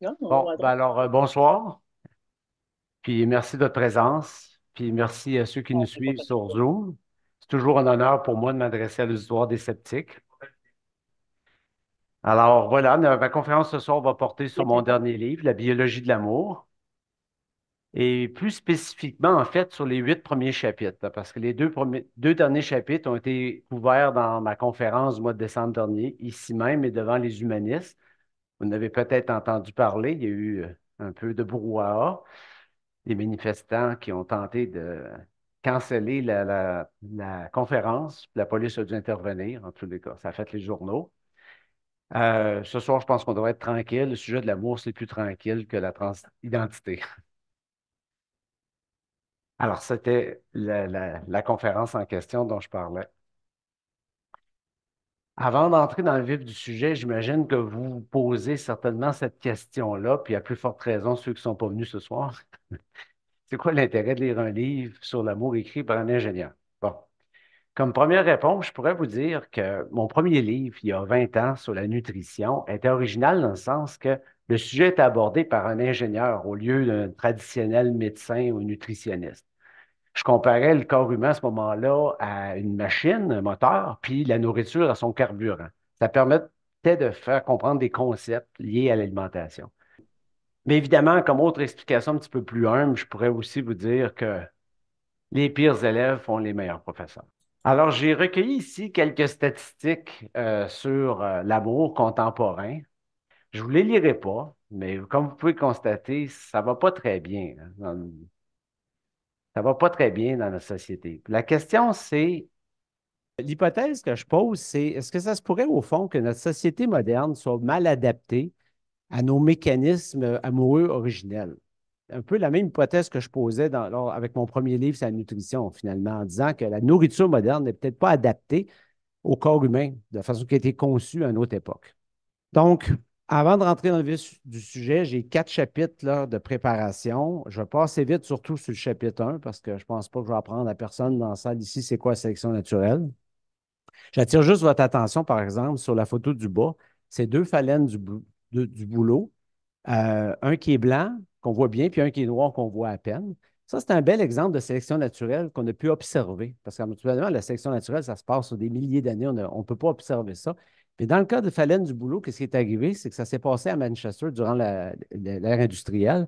Non, on Bon, va ben droit. alors, bonsoir, puis merci de votre présence, puis merci à ceux qui nous On va suivent pas sur Zoom. C'est toujours un honneur pour moi de m'adresser à l'auditoire des sceptiques. Alors voilà, ma conférence ce soir va porter sur mon dernier livre, La biologie de l'amour, et plus spécifiquement, en fait, sur les 8 premiers chapitres, là, parce que les deux derniers chapitres ont été couverts dans ma conférence du mois de décembre dernier, ici même et devant les humanistes. Vous en avez peut-être entendu parler, il y a eu un peu de brouhaha. Des manifestants qui ont tenté de canceller la conférence. La police a dû intervenir, en tous les cas. Ça a fait les journaux. Ce soir, je pense qu'on devrait être tranquille. Le sujet de l'amour, c'est plus tranquille que la transidentité. Alors, c'était la conférence en question dont je parlais. Avant d'entrer dans le vif du sujet, j'imagine que vous vous posez certainement cette question-là, puis à plus forte raison, ceux qui ne sont pas venus ce soir. C'est quoi l'intérêt de lire un livre sur l'amour écrit par un ingénieur? Bon. Comme première réponse, je pourrais vous dire que mon premier livre, il y a 20 ans, sur la nutrition, était original dans le sens que le sujet était abordé par un ingénieur au lieu d'un traditionnel médecin ou nutritionniste. Je comparais le corps humain à ce moment-là à une machine, un moteur, puis la nourriture à son carburant. Ça permettait de faire comprendre des concepts liés à l'alimentation. Mais évidemment, comme autre explication un petit peu plus humble, je pourrais aussi vous dire que les pires élèves font les meilleurs professeurs. Alors, j'ai recueilli ici quelques statistiques sur l'amour contemporain. Je ne vous les lirai pas, mais comme vous pouvez constater, ça va pas très bien, hein, ça va pas très bien dans notre société. La question, c'est, l'hypothèse que je pose, c'est est-ce que ça se pourrait au fond que notre société moderne soit mal adaptée à nos mécanismes amoureux originels? Un peu la même hypothèse que je posais avec mon premier livre, c'est la nutrition, finalement, en disant que la nourriture moderne n'est peut-être pas adaptée au corps humain, de façon qui a été conçue à une autre époque. Donc, avant de rentrer dans le vif du sujet, j'ai 4 chapitres là, de préparation. Je vais passer vite, surtout sur le chapitre 1, parce que je ne pense pas que je vais apprendre à personne dans la salle ici c'est quoi la sélection naturelle. J'attire juste votre attention, par exemple, sur la photo du bas. C'est deux phalènes du bouleau. Un qui est blanc, qu'on voit bien, puis un qui est noir, qu'on voit à peine. Ça, c'est un bel exemple de sélection naturelle qu'on a pu observer. Parce qu'habituellement, la sélection naturelle, ça se passe sur des milliers d'années. On ne peut pas observer ça. Mais dans le cas de Phalène du Boulot, qu'est-ce qui est arrivé? C'est que ça s'est passé à Manchester durant l'ère industrielle.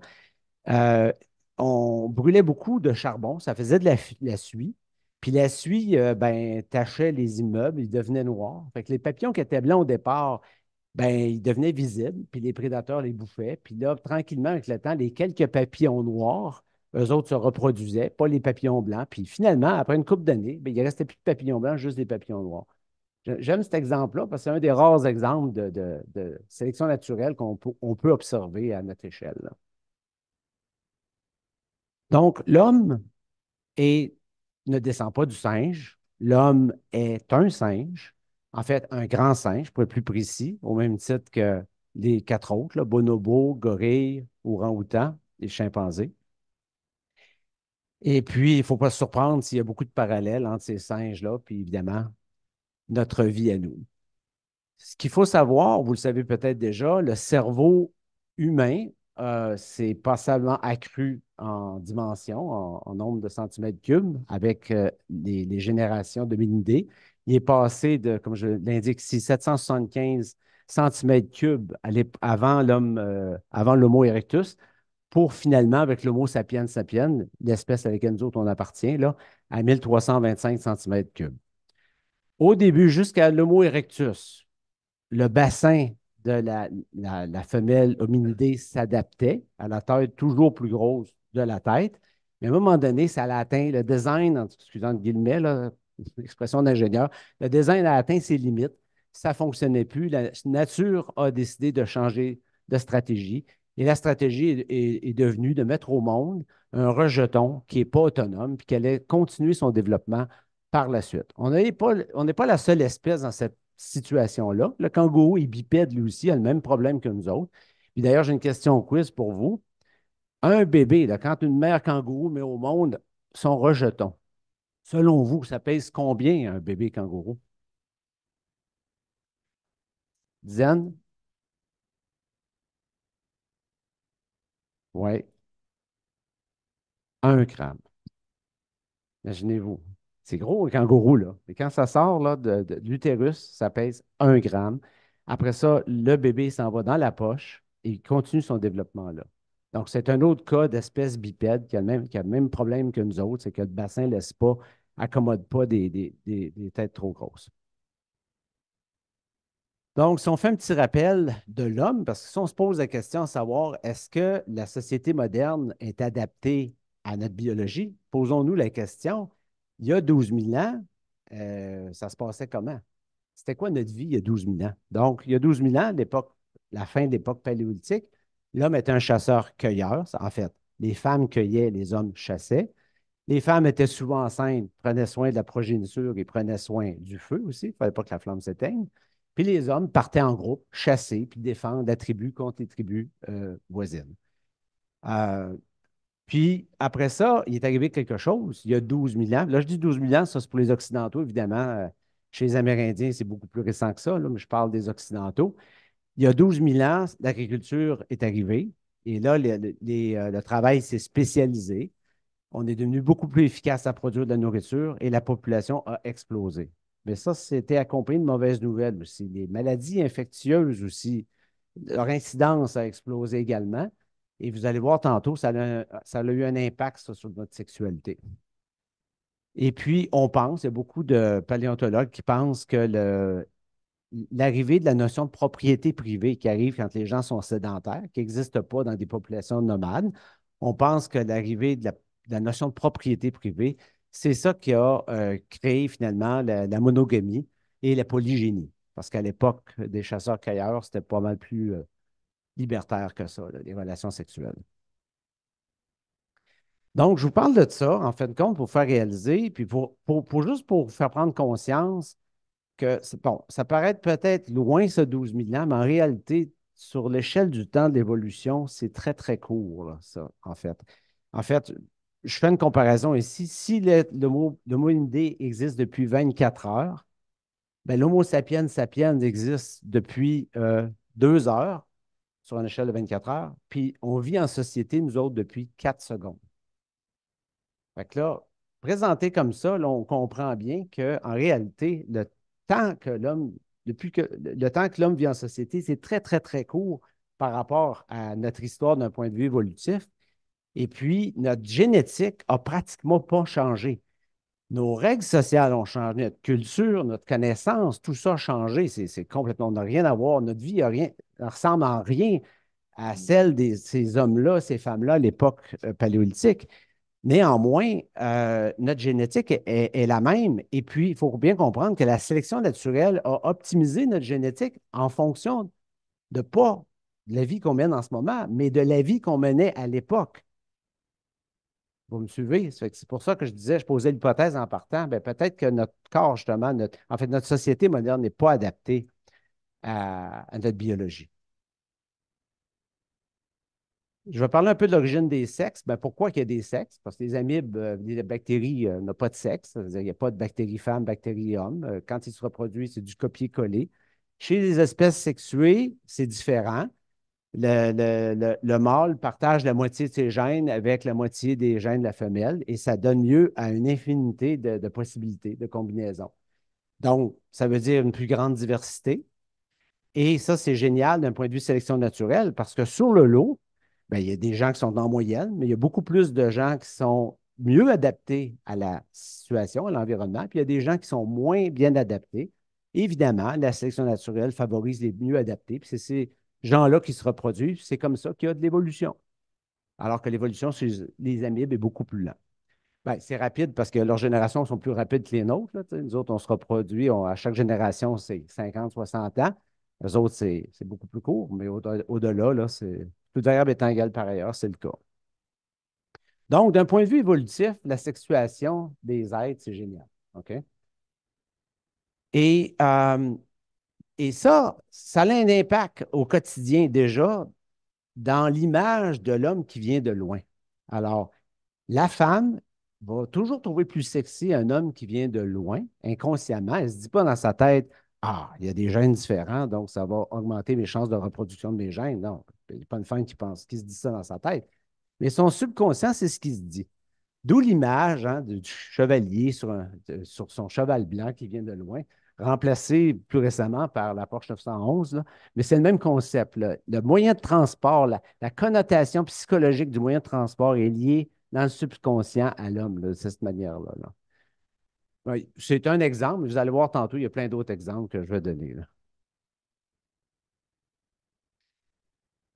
Euh, on brûlait beaucoup de charbon. Ça faisait de la suie. Puis la suie, ben, tachait les immeubles. Ils devenaient noirs. Fait que les papillons qui étaient blancs au départ, ben, ils devenaient visibles, puis les prédateurs les bouffaient. Puis là, tranquillement, avec le temps, les quelques papillons noirs, eux autres se reproduisaient, pas les papillons blancs. Puis finalement, après une couple d'années, ben, il ne restait plus de papillons blancs, juste des papillons noirs. J'aime cet exemple-là parce que c'est un des rares exemples de sélection naturelle qu'on peut observer à notre échelle, là. Donc, l'homme est- ne descend pas du singe. L'homme est un singe, en fait, un grand singe, pour être plus précis, au même titre que les quatre autres, là, bonobo, gorille, orang-outan et chimpanzé. Et puis, il ne faut pas se surprendre s'il y a beaucoup de parallèles entre ces singes-là, puis évidemment, notre vie à nous. Ce qu'il faut savoir, vous le savez peut-être déjà, le cerveau humain s'est passablement accru en dimension, en nombre de centimètres cubes, avec les générations de d'hominidés. Il est passé de, comme je l'indique ici, 775 centimètres cubes avant avant l'Homo erectus, pour finalement, avec l'Homo sapiens sapiens, l'espèce à laquelle nous autres on appartient, là, à 1325 centimètres cubes. Au début, jusqu'à l'Homo erectus, le bassin de la femelle hominidée s'adaptait à la taille toujours plus grosse de la tête. Mais à un moment donné, ça a atteint le design, excusez guillemets, là, expression d'ingénieur, le design a atteint ses limites. Ça ne fonctionnait plus. La nature a décidé de changer de stratégie. Et la stratégie est devenue de mettre au monde un rejeton qui n'est pas autonome, puis qui allait continuer son développement par la suite. On n'est pas la seule espèce dans cette situation-là. Le kangourou est bipède lui aussi, il a le même problème que nous autres. Puis d'ailleurs, j'ai une question quiz pour vous. Un bébé, là, quand une mère kangourou met au monde son rejeton, selon vous, ça pèse combien un bébé kangourou? Dizaine? Oui, 1 gramme. Imaginez-vous. C'est gros, un kangourou, là. Et quand ça sort là, de l'utérus, ça pèse 1 gramme. Après ça, le bébé s'en va dans la poche et il continue son développement là. Donc, c'est un autre cas d'espèce bipède qui a le même problème que nous autres, c'est que le bassin ne laisse pas, accommode pas des têtes trop grosses. Donc, si on fait un petit rappel de l'homme, parce que si on se pose la question à savoir, est-ce que la société moderne est adaptée à notre biologie? Posons-nous la question. Il y a 12 000 ans, ça se passait comment? C'était quoi notre vie il y a 12 000 ans? Donc, il y a 12 000 ans, la fin de l'époque paléolithique, l'homme était un chasseur-cueilleur. En fait, les femmes cueillaient, les hommes chassaient. Les femmes étaient souvent enceintes, prenaient soin de la progéniture et prenaient soin du feu aussi. Il ne fallait pas que la flamme s'éteigne. Puis les hommes partaient en groupe, chasser, puis défendre la tribu contre les tribus voisines. Euh, Puis après ça, il est arrivé quelque chose, il y a 12 000 ans. Là, je dis 12 000 ans, ça c'est pour les Occidentaux, évidemment. Chez les Amérindiens, c'est beaucoup plus récent que ça, là, mais je parle des Occidentaux. Il y a 12 000 ans, l'agriculture est arrivée. Et là, le travail s'est spécialisé. On est devenu beaucoup plus efficace à produire de la nourriture et la population a explosé. Mais ça, c'était accompagné de mauvaises nouvelles aussi. Les maladies infectieuses aussi, leur incidence a explosé également. Et vous allez voir tantôt, ça a eu un impact ça, sur notre sexualité. Et puis, on pense, il y a beaucoup de paléontologues qui pensent que l'arrivée de la notion de propriété privée qui arrive quand les gens sont sédentaires, qui n'existe pas dans des populations nomades. On pense que l'arrivée de la notion de propriété privée, c'est ça qui a créé finalement la monogamie et la polygénie. Parce qu'à l'époque des chasseurs-cueilleurs, c'était pas mal plus libertaire que ça, là, les relations sexuelles. Donc, je vous parle de ça, en fin de compte, pour faire réaliser, puis juste pour vous faire prendre conscience que, bon, ça paraît peut-être loin, ce 12 000 ans, mais en réalité, sur l'échelle du temps de l'évolution, c'est très, très court, là, ça, en fait. En fait, je fais une comparaison ici. Si l'Homo indé existe depuis 24 heures, ben, l'Homo sapiens sapiens existe depuis 2 heures sur une échelle de 24 heures, puis on vit en société, nous autres, depuis 4 secondes. Fait que là, présenté comme ça, là, on comprend bien qu'en réalité, temps que l'homme, depuis que le temps que l'homme vit en société, c'est très, très, très court par rapport à notre histoire d'un point de vue évolutif. Et puis, notre génétique a pratiquement pas changé. Nos règles sociales ont changé, notre culture, notre connaissance, tout ça a changé. C'est complètement, on n'a rien à voir. Notre vie a rien, ne ressemble en rien à celle de ces hommes-là, ces femmes-là à l'époque paléolithique. Néanmoins, notre génétique est la même. Et puis, il faut bien comprendre que la sélection naturelle a optimisé notre génétique en fonction de pas de la vie qu'on mène en ce moment, mais de la vie qu'on menait à l'époque. Vous me suivez? C'est pour ça que je disais, je posais l'hypothèse en partant, ben, peut-être que notre corps, justement, en fait, notre société moderne n'est pas adaptée à notre biologie. Je vais parler un peu de l'origine des sexes. Ben, pourquoi il y a des sexes? Parce que les amibes, les bactéries n'ont pas de sexe. C'est-à-dire, il n'y a pas de bactéries femmes, bactéries hommes. Quand ils se reproduisent, c'est du copier-coller. Chez les espèces sexuées, c'est différent. Le mâle partage la moitié de ses gènes avec la moitié des gènes de la femelle et ça donne lieu à une infinité de possibilités, de combinaisons. Donc, ça veut dire une plus grande diversité. Et ça, c'est génial d'un point de vue sélection naturelle parce que sur le lot, ben, il y a des gens qui sont en moyenne, mais il y a beaucoup plus de gens qui sont mieux adaptés à la situation, à l'environnement, puis il y a des gens qui sont moins bien adaptés. Évidemment, la sélection naturelle favorise les mieux adaptés, puis c'est ces gens-là qui se reproduisent. C'est comme ça qu'il y a de l'évolution. Alors que l'évolution chez les amibes est beaucoup plus lente. Ben, c'est rapide parce que leurs générations sont plus rapides que les nôtres. Là, nous autres, on se reproduit, à chaque génération, c'est 50, 60 ans. Les autres, c'est beaucoup plus court, mais au-delà, là, toute variable étant égale par ailleurs, c'est le cas. Donc, d'un point de vue évolutif, la sexuation des êtres, c'est génial. OK? Et, euh, et ça a un impact au quotidien déjà dans l'image de l'homme qui vient de loin. Alors, la femme va toujours trouver plus sexy un homme qui vient de loin, inconsciemment. Elle ne se dit pas dans sa tête, ah, il y a des gènes différents, donc ça va augmenter mes chances de reproduction de mes gènes. Non, il n'y a pas une femme qui se dit ça dans sa tête. Mais son subconscient, c'est ce qui se dit. D'où l'image hein, du chevalier sur son cheval blanc qui vient de loin, remplacé plus récemment par la Porsche 911. Là. Mais c'est le même concept. Là. Le moyen de transport, la connotation psychologique du moyen de transport est liée dans le subconscient à l'homme, là, de cette manière-là. Là. Oui, c'est un exemple. Vous allez voir tantôt, il y a plein d'autres exemples que je vais donner. Là.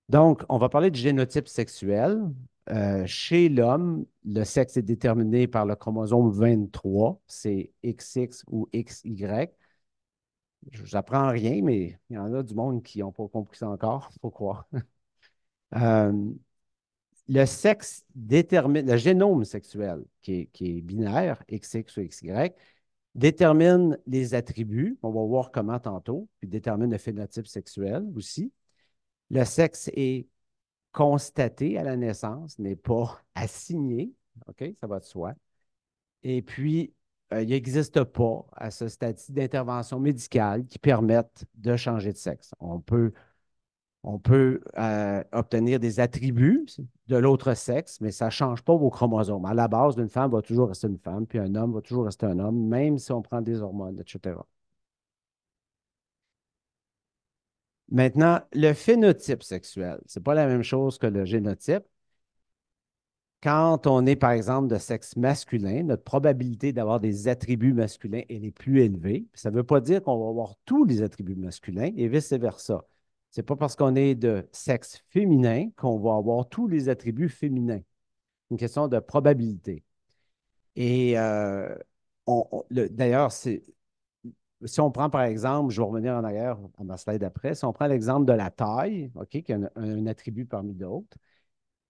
Donc, on va parler du génotype sexuel. Chez l'homme, le sexe est déterminé par le chromosome 23, c'est XX ou XY. Je n'apprends rien, mais il y en a du monde qui n'ont pas compris ça encore, il faut croire. Euh, le sexe détermine, le génome sexuel, qui est binaire, XX ou XY, détermine les attributs, on va voir comment tantôt, puis détermine le phénotype sexuel aussi. Le sexe est constaté à la naissance, n'est pas assigné. OK? Ça va de soi. Et puis, il n'existe pas à ce stade-ci d'intervention médicale qui permette de changer de sexe. On peut obtenir des attributs de l'autre sexe, mais ça ne change pas vos chromosomes. À la base, une femme va toujours rester une femme, puis un homme va toujours rester un homme, même si on prend des hormones, etc. Maintenant, le phénotype sexuel, ce n'est pas la même chose que le génotype. Quand on est, par exemple, de sexe masculin, notre probabilité d'avoir des attributs masculins, elle est plus élevée. Ça ne veut pas dire qu'on va avoir tous les attributs masculins et vice-versa. Ce n'est pas parce qu'on est de sexe féminin qu'on va avoir tous les attributs féminins. C'est une question de probabilité. Et d'ailleurs, si on prend par exemple, je vais revenir en arrière à ma slide d'après, si on prend l'exemple de la taille, OK, qui est un attribut parmi d'autres,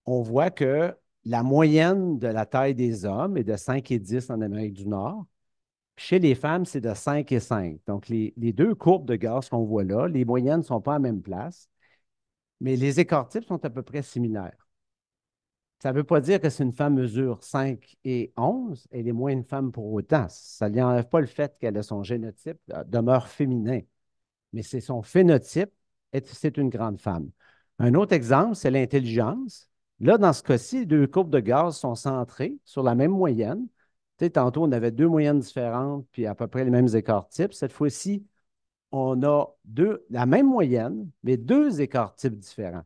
on voit que la moyenne de la taille des hommes est de 5 et 10 en Amérique du Nord. Chez les femmes, c'est de 5 et 5. Donc, les deux courbes de gaz qu'on voit là, les moyennes ne sont pas à la même place, mais les écarts types sont à peu près similaires. Ça ne veut pas dire que si une femme mesure 5 et 11, elle est moins une femme pour autant. Ça ne lui enlève pas le fait qu'elle a son génotype demeure féminin, mais c'est son phénotype, c'est une grande femme. Un autre exemple, c'est l'intelligence. Là, dans ce cas-ci, les deux courbes de gaz sont centrées sur la même moyenne. Tu sais, tantôt, on avait deux moyennes différentes, puis à peu près les mêmes écarts types. Cette fois-ci, on a la même moyenne, mais deux écarts types différents.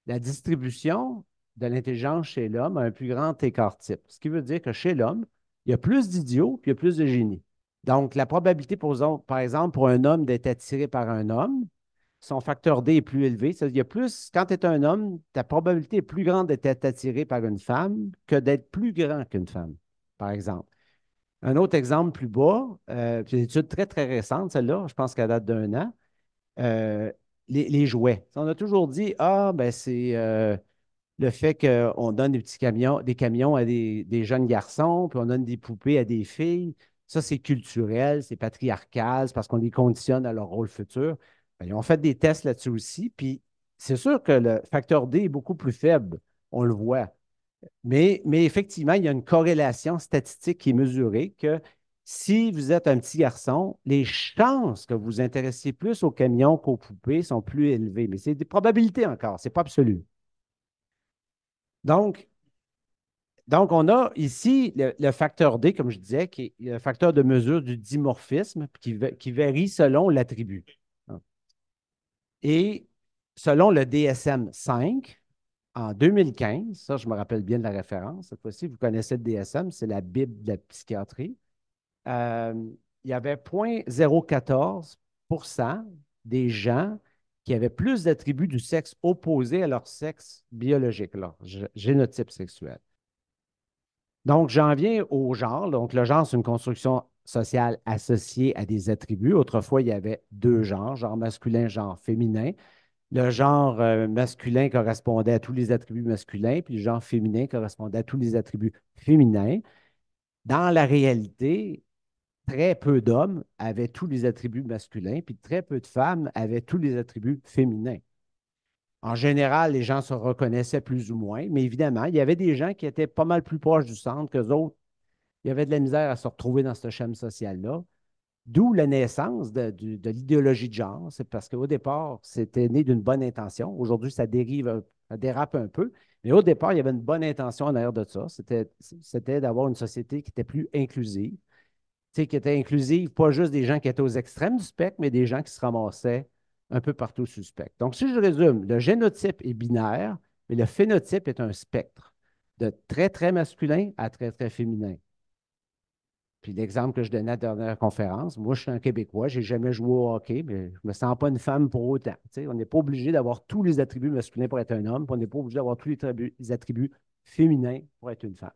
La distribution de l'intelligence chez l'homme a un plus grand écart type, ce qui veut dire que chez l'homme, il y a plus d'idiots, puis il y a plus de génies. Donc, la probabilité, par exemple, pour un homme d'être attiré par un homme, son facteur D est plus élevé. Il y a plus, quand tu es un homme, ta probabilité est plus grande d'être attiré par une femme que d'être plus grand qu'une femme, par exemple. Un autre exemple plus bas, c'est une étude très, très récente, celle-là, je pense qu'elle date d'un an, euh, les jouets. On a toujours dit, ah, ben c'est le fait qu'on donne des camions à des jeunes garçons, puis on donne des poupées à des filles, ça, c'est culturel, c'est patriarcal, c'est parce qu'on les conditionne à leur rôle futur. Ben, ils ont fait des tests là-dessus aussi, puis c'est sûr que le facteur D est beaucoup plus faible, on le voit. Mais effectivement, il y a une corrélation statistique qui est mesurée que si vous êtes un petit garçon, les chances que vous vous intéressiez plus aux camions qu'aux poupées sont plus élevées. Mais c'est des probabilités encore, ce n'est pas absolu. Donc, Donc, on a ici le facteur D, comme je disais, qui est le facteur de mesure du dimorphisme qui varie selon l'attribut. Et selon le DSM-5, en 2015, ça, je me rappelle bien de la référence, cette fois-ci, vous connaissez le DSM, c'est la Bible de la psychiatrie. Euh, il y avait 0,014% des gens qui avaient plus d'attributs du sexe opposé à leur sexe biologique, leur génotype sexuel. Donc, j'en viens au genre. Donc, le genre, c'est une construction sociale associée à des attributs. Autrefois, il y avait deux genres, genre masculin, genre féminin. Le genre masculin correspondait à tous les attributs masculins, puis le genre féminin correspondait à tous les attributs féminins. Dans la réalité, très peu d'hommes avaient tous les attributs masculins, puis très peu de femmes avaient tous les attributs féminins. En général, les gens se reconnaissaient plus ou moins, mais évidemment, il y avait des gens qui étaient pas mal plus proches du centre que d'autres. Il y avait de la misère à se retrouver dans ce schéma social-là. D'où la naissance de l'idéologie de genre. C'est parce qu'au départ, c'était né d'une bonne intention. Aujourd'hui, ça dérive, ça dérape un peu. Mais au départ, il y avait une bonne intention en arrière de ça. C'était d'avoir une société qui était plus inclusive. Tu sais, qui était inclusive, pas juste des gens qui étaient aux extrêmes du spectre, mais des gens qui se ramassaient un peu partout sur le spectre. Donc, si je résume, le génotype est binaire, mais le phénotype est un spectre de très, très masculin à très, très féminin. Puis l'exemple que je donnais à la dernière conférence, moi, je suis un Québécois, je n'ai jamais joué au hockey, mais je ne me sens pas une femme pour autant. Tu sais, on n'est pas obligé d'avoir tous les attributs masculins pour être un homme, puis on n'est pas obligé d'avoir tous les attributs féminins pour être une femme.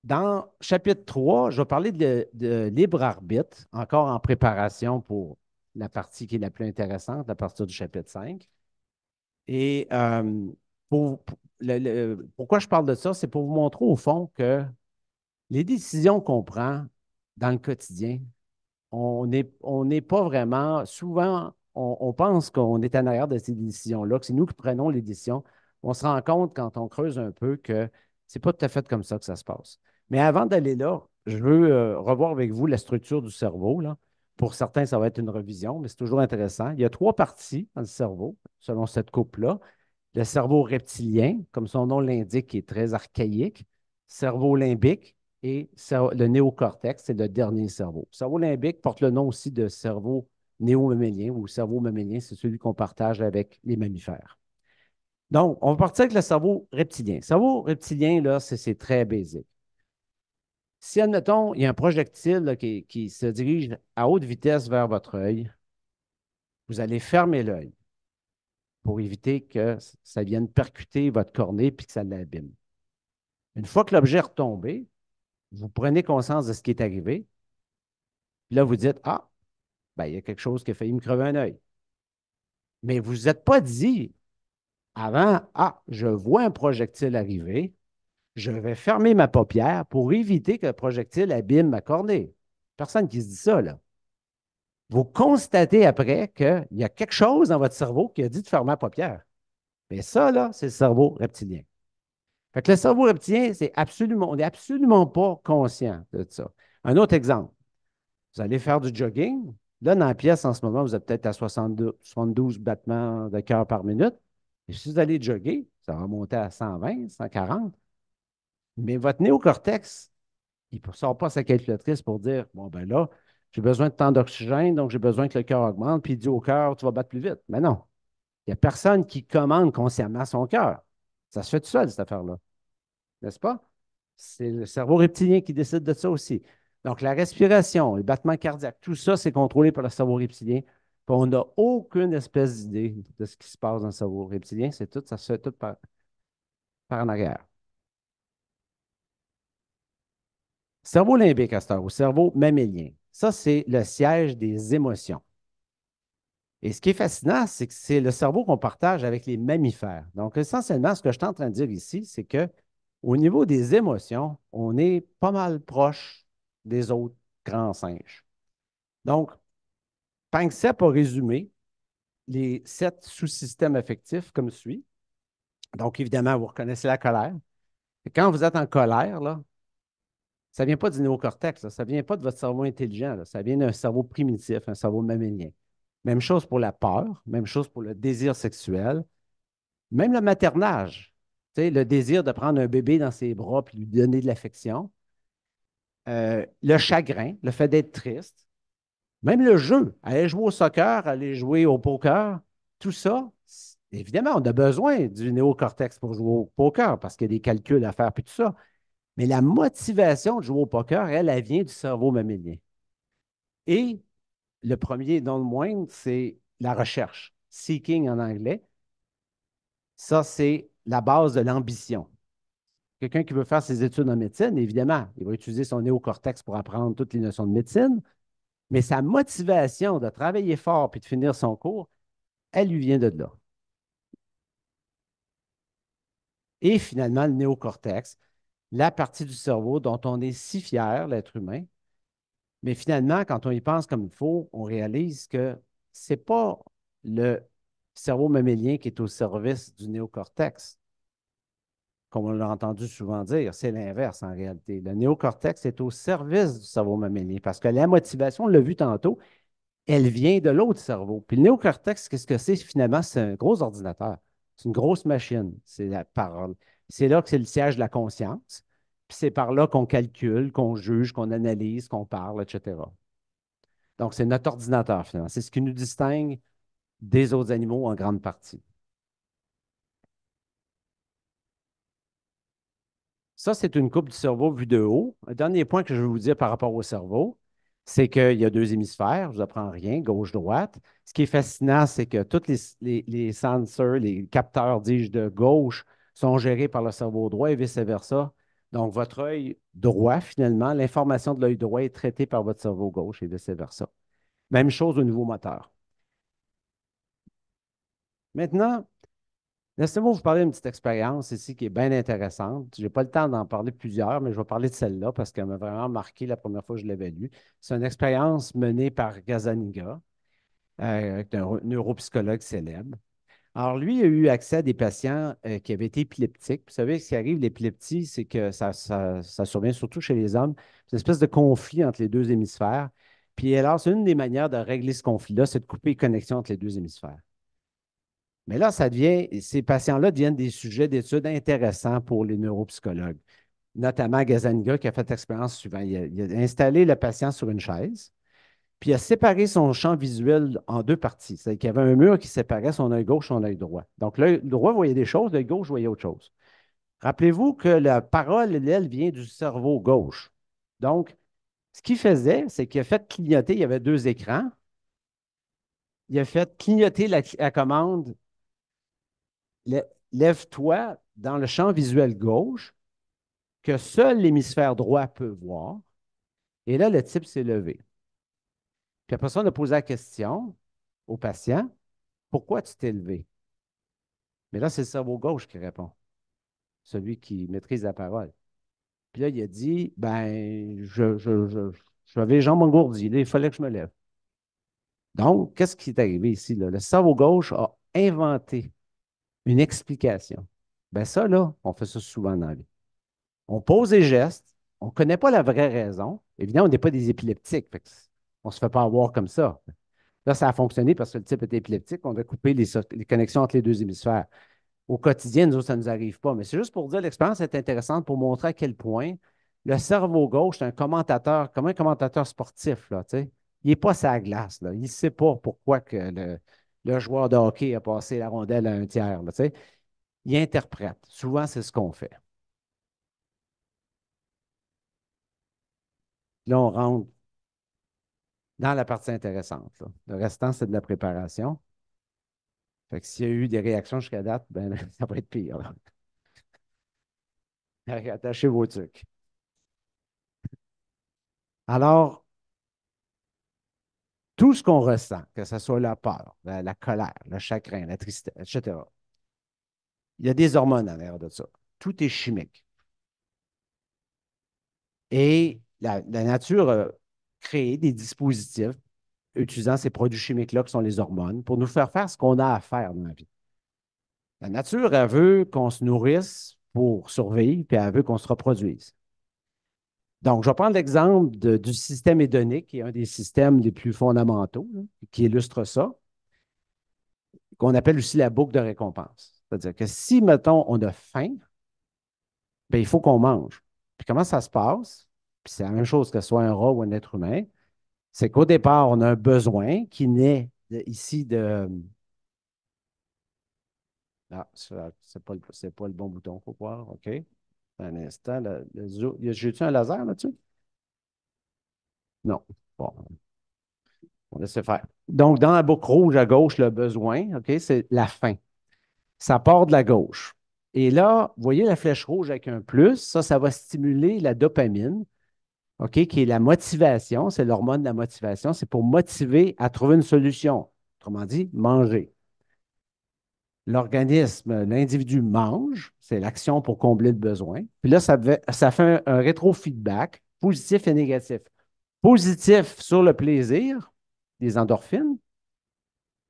Dans chapitre 3, je vais parler de libre arbitre, encore en préparation pour la partie qui est la plus intéressante, à partir du chapitre 5. Et pourquoi je parle de ça? C'est pour vous montrer au fond que les décisions qu'on prend dans le quotidien, on n'est pas vraiment, souvent, on pense qu'on est en arrière de ces décisions-là, que c'est nous qui prenons les décisions. On se rend compte quand on creuse un peu que c'est pas tout à fait comme ça que ça se passe. Mais avant d'aller là, je veux revoir avec vous la structure du cerveau, là. Pour certains, ça va être une revision, mais c'est toujours intéressant. Il y a trois parties dans le cerveau, selon cette coupe-là. Le cerveau reptilien, comme son nom l'indique, qui est très archaïque, cerveau limbique et le néocortex, c'est le dernier cerveau. Le cerveau limbique porte le nom aussi de cerveau néo-mammélien ou cerveau mammélien, c'est celui qu'on partage avec les mammifères. Donc, on va partir avec le cerveau reptilien. Le cerveau reptilien, là, c'est très basique. Si, admettons, il y a un projectile là, qui se dirige à haute vitesse vers votre œil, vous allez fermer l'œil pour éviter que ça vienne percuter votre cornée et que ça l'abîme. Une fois que l'objet est retombé, vous prenez conscience de ce qui est arrivé. Puis là, vous dites, ah, ben, il y a quelque chose qui a failli me crever un œil. Mais vous ne vous êtes pas dit avant, ah, je vois un projectile arriver, je vais fermer ma paupière pour éviter que le projectile abîme ma cornée. Personne qui se dit ça, là. Vous constatez après qu'il y a quelque chose dans votre cerveau qui a dit de fermer la paupière. Mais ça, là, c'est le cerveau reptilien. Fait que le cerveau reptilien, on n'est absolument pas conscient de ça. Un autre exemple, vous allez faire du jogging. Là, dans la pièce, en ce moment, vous êtes peut-être à 72 battements de cœur par minute. Et si vous allez jogger, ça va monter à 120, 140. Mais votre néocortex, il ne sort pas sa calculatrice pour dire, bon, ben là, j'ai besoin de tant d'oxygène, donc j'ai besoin que le cœur augmente, puis il dit au cœur, tu vas battre plus vite. Mais non, il n'y a personne qui commande consciemment son cœur. Ça se fait tout seul, cette affaire-là. N'est-ce pas? C'est le cerveau reptilien qui décide de ça aussi. Donc, la respiration, le battement cardiaque, tout ça, c'est contrôlé par le cerveau reptilien. Puis on n'a aucune espèce d'idée de ce qui se passe dans le cerveau reptilien. C'est tout, ça se fait tout par en arrière. Cerveau limbique à cette heure, ou cerveau mammélien. Ça, c'est le siège des émotions. Et ce qui est fascinant, c'est que c'est le cerveau qu'on partage avec les mammifères. Donc, essentiellement, ce que je suis en train de dire ici, c'est que au niveau des émotions, on est pas mal proche des autres grands singes. Donc, Panksepp a résumé les 7 sous-systèmes affectifs comme suit. Donc, évidemment, vous reconnaissez la colère. Et quand vous êtes en colère, là, ça ne vient pas du néocortex, là, ça ne vient pas de votre cerveau intelligent, là, ça vient d'un cerveau primitif, un cerveau mammélien. Même chose pour la peur, même chose pour le désir sexuel, même le maternage. Tu sais, le désir de prendre un bébé dans ses bras et lui donner de l'affection. Le chagrin, le fait d'être triste. Même le jeu, aller jouer au soccer, aller jouer au poker, tout ça, évidemment, on a besoin du néocortex pour jouer au poker parce qu'il y a des calculs à faire puis tout ça. Mais la motivation de jouer au poker, elle vient du cerveau mammélien. Et le premier, non le moindre, c'est la recherche. Seeking en anglais. Ça, c'est la base de l'ambition. Quelqu'un qui veut faire ses études en médecine, évidemment, il va utiliser son néocortex pour apprendre toutes les notions de médecine, mais sa motivation de travailler fort puis de finir son cours, elle lui vient de là. Et finalement, le néocortex, la partie du cerveau dont on est si fier, l'être humain, mais finalement, quand on y pense comme il faut, on réalise que ce n'est pas le cerveau mammélien qui est au service du néocortex. comme on l'a entendu souvent dire, c'est l'inverse en réalité. Le néocortex est au service du cerveau mammélien parce que la motivation, on l'a vu tantôt, elle vient de l'autre cerveau. Puis le néocortex, qu'est-ce que c'est finalement? C'est un gros ordinateur. C'est une grosse machine. C'est la parole. C'est là que c'est le siège de la conscience. Puis c'est par là qu'on calcule, qu'on juge, qu'on analyse, qu'on parle, etc. Donc, c'est notre ordinateur finalement. C'est ce qui nous distingue des autres animaux en grande partie. Ça, c'est une coupe du cerveau vue de haut. Un dernier point que je vais vous dire par rapport au cerveau, c'est qu'il y a deux hémisphères, je ne vous apprends rien, gauche-droite. Ce qui est fascinant, c'est que tous les sensors, les capteurs, dis-je, de gauche sont gérés par le cerveau droit et vice-versa. Donc, votre œil droit, finalement, l'information de l'œil droit est traitée par votre cerveau gauche et vice-versa. Même chose au niveau moteur. Maintenant, laissez-moi vous parler d'une petite expérience ici qui est bien intéressante. Je n'ai pas le temps d'en parler plusieurs, mais je vais parler de celle-là parce qu'elle m'a vraiment marqué la première fois que je l'avais lue. C'est une expérience menée par Gazzaniga, un neuropsychologue célèbre. Alors, lui, il a eu accès à des patients qui avaient été épileptiques. Vous savez, ce qui arrive, l'épilepsie, c'est que ça survient surtout chez les hommes. C'est une espèce de conflit entre les deux hémisphères. Puis alors, c'est une des manières de régler ce conflit-là, c'est de couper les connexions entre les deux hémisphères. Mais là, ces patients-là deviennent des sujets d'études intéressants pour les neuropsychologues, notamment Gazzaniga qui a fait l'expérience suivante. Il a installé le patient sur une chaise, puis il a séparé son champ visuel en deux parties. C'est-à-dire qu'il y avait un mur qui séparait son œil gauche et son œil droit. Donc, l'œil droit voyait des choses, l'œil gauche voyait autre chose. Rappelez-vous que la parole, elle, vient du cerveau gauche. Donc, ce qu'il faisait, c'est qu'il a fait clignoter, il y avait deux écrans, il a fait clignoter la commande lève-toi dans le champ visuel gauche que seul l'hémisphère droit peut voir. Et là, le type s'est levé. Puis après ça, on a posé la question au patient, pourquoi tu t'es levé? Mais là, c'est le cerveau gauche qui répond, celui qui maîtrise la parole. Puis là, il a dit, ben, j'avais les jambes engourdies, là, il fallait que je me lève. Donc, qu'est-ce qui est arrivé ici, là? Le cerveau gauche a inventé une explication. Ben ça, là, on fait ça souvent dans la vie. On pose des gestes, on ne connaît pas la vraie raison. Évidemment, on n'est pas des épileptiques. On ne se fait pas avoir comme ça. Là, ça a fonctionné parce que le type était épileptique. On a coupé les connexions entre les deux hémisphères. Au quotidien, nous autres, ça ne nous arrive pas. Mais c'est juste pour dire, l'expérience est intéressante pour montrer à quel point le cerveau gauche est un commentateur, comme un commentateur sportif. Là, tu sais. Il n'est pas sa glace. Là. Il ne sait pas pourquoi que le joueur de hockey a passé la rondelle à un tiers. Là, tu sais. Il interprète. Souvent, c'est ce qu'on fait. Là, on rentre dans la partie intéressante, là. Le restant, c'est de la préparation. Fait que s'il y a eu des réactions jusqu'à date, ben, ça va être pire, là. Attachez vos trucs. Alors, tout ce qu'on ressent, que ce soit la peur, la colère, le chagrin, la tristesse, etc., il y a des hormones à l'intérieur de ça. Tout est chimique. Et la nature a créé des dispositifs utilisant ces produits chimiques-là qui sont les hormones pour nous faire ce qu'on a à faire dans la vie. La nature, elle veut qu'on se nourrisse pour survivre, puis elle veut qu'on se reproduise. Donc, je vais prendre l'exemple du système hédonique, qui est un des systèmes les plus fondamentaux, là, qui illustre ça, qu'on appelle aussi la boucle de récompense. C'est-à-dire que si, mettons, on a faim, bien, il faut qu'on mange. Puis comment ça se passe? Puis c'est la même chose que ce soit un rat ou un être humain, c'est qu'au départ, on a un besoin qui naît ici de... Ah, c'est pas le bon bouton, il faut voir, OK? Un instant, j'ai-tu un laser là-dessus? Non. Bon, on laisse faire. Donc, dans la boucle rouge à gauche, le besoin, OK, c'est la faim. Ça part de la gauche. Et là, vous voyez la flèche rouge avec un plus, ça va stimuler la dopamine, OK, qui est la motivation, c'est l'hormone de la motivation, c'est pour motiver à trouver une solution. Autrement dit, manger. L'organisme, l'individu mange, c'est l'action pour combler le besoin. Puis là, ça fait un rétrofeedback positif et négatif. Positif sur le plaisir, des endorphines.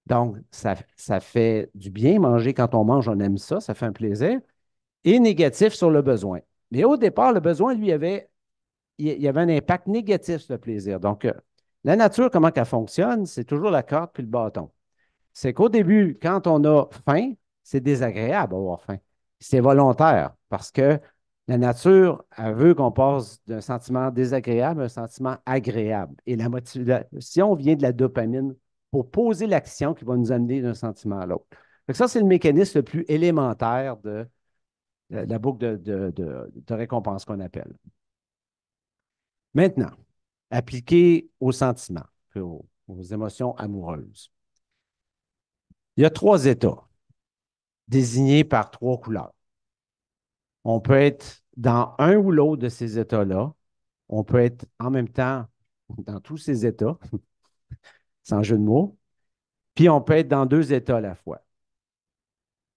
Donc, ça fait du bien manger quand on mange, on aime ça, ça fait un plaisir. et négatif sur le besoin. Mais au départ, le besoin, lui, il y avait un impact négatif sur le plaisir. Donc, la nature, comment elle fonctionne, c'est toujours la corde puis le bâton. C'est qu'au début, quand on a faim, c'est désagréable d'avoir faim. C'est volontaire parce que la nature, elle veut qu'on passe d'un sentiment désagréable à un sentiment agréable. Et la motivation vient de la dopamine pour poser l'action qui va nous amener d'un sentiment à l'autre. Donc ça, c'est le mécanisme le plus élémentaire de la boucle de récompense qu'on appelle. Maintenant, appliqué aux sentiments, aux émotions amoureuses. Il y a trois états désignés par trois couleurs. On peut être dans un ou l'autre de ces états-là. On peut être en même temps dans tous ces états, sans jeu de mots. Puis on peut être dans deux états à la fois.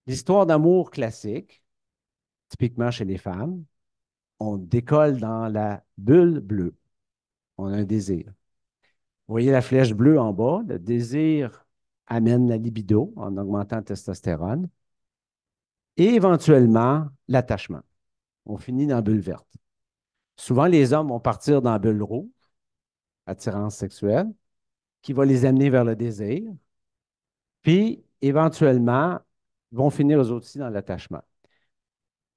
L'histoire d'amour classique, typiquement chez les femmes, on décolle dans la bulle bleue. On a un désir. Vous voyez la flèche bleue en bas, le désir amène la libido en augmentant le testostérone et éventuellement l'attachement. On finit dans la bulle verte. Souvent, les hommes vont partir dans la bulle rouge, attirance sexuelle, qui va les amener vers le désir, puis éventuellement, vont finir eux aussi dans l'attachement.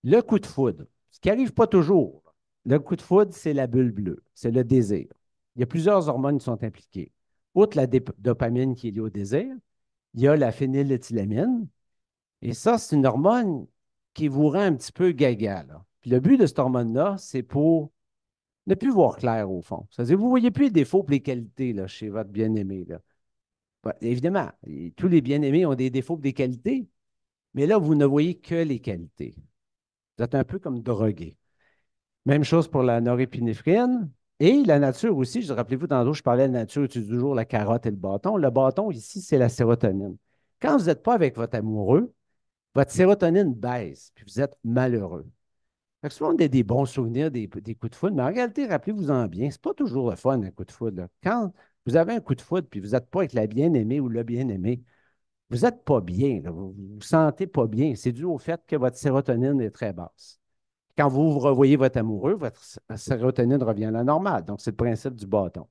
Le coup de foudre, ce qui n'arrive pas toujours, le coup de foudre, c'est la bulle bleue, c'est le désir. Il y a plusieurs hormones qui sont impliquées. Outre la dopamine qui est liée au désir, il y a la phényléthylamine, et ça, c'est une hormone qui vous rend un petit peu gaga, là. Puis le but de cette hormone-là, c'est pour ne plus voir clair au fond. C'est-à-dire, vous ne voyez plus les défauts et les qualités là, chez votre bien-aimé. Là. Ben, évidemment, tous les bien-aimés ont des défauts et des qualités, mais là, vous ne voyez que les qualités. Vous êtes un peu comme drogué. Même chose pour la norépinéphrine. Et la nature aussi, rappelez-vous, tantôt, je parlais de la nature, utilise toujours la carotte et le bâton. Le bâton, ici, c'est la sérotonine. Quand vous n'êtes pas avec votre amoureux, votre sérotonine baisse, puis vous êtes malheureux. Fait que souvent, on a des bons souvenirs, des coups de foudre, mais en réalité, rappelez-vous-en bien, c'est pas toujours le fun, un coup de foudre, là. Quand vous avez un coup de foudre, puis vous n'êtes pas avec la bien-aimée ou le bien-aimé, vous n'êtes pas bien, là. Vous ne vous sentez pas bien. C'est dû au fait que votre sérotonine est très basse. Quand vous revoyez votre amoureux, votre sérotonine revient à la normale. Donc, c'est le principe du bâton.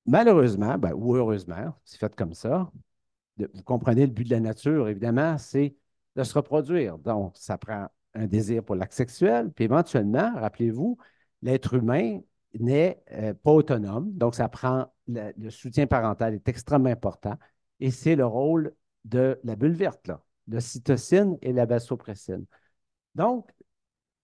Malheureusement, ben, ou heureusement, c'est fait comme ça, vous comprenez le but de la nature, évidemment, c'est de se reproduire. Donc, ça prend un désir pour l'acte sexuel, puis éventuellement, rappelez-vous, l'être humain n'est pas autonome, donc ça prend le soutien parental est extrêmement important, et c'est le rôle de la bulle verte, là, l'ocytocine et la vasopressine. Donc,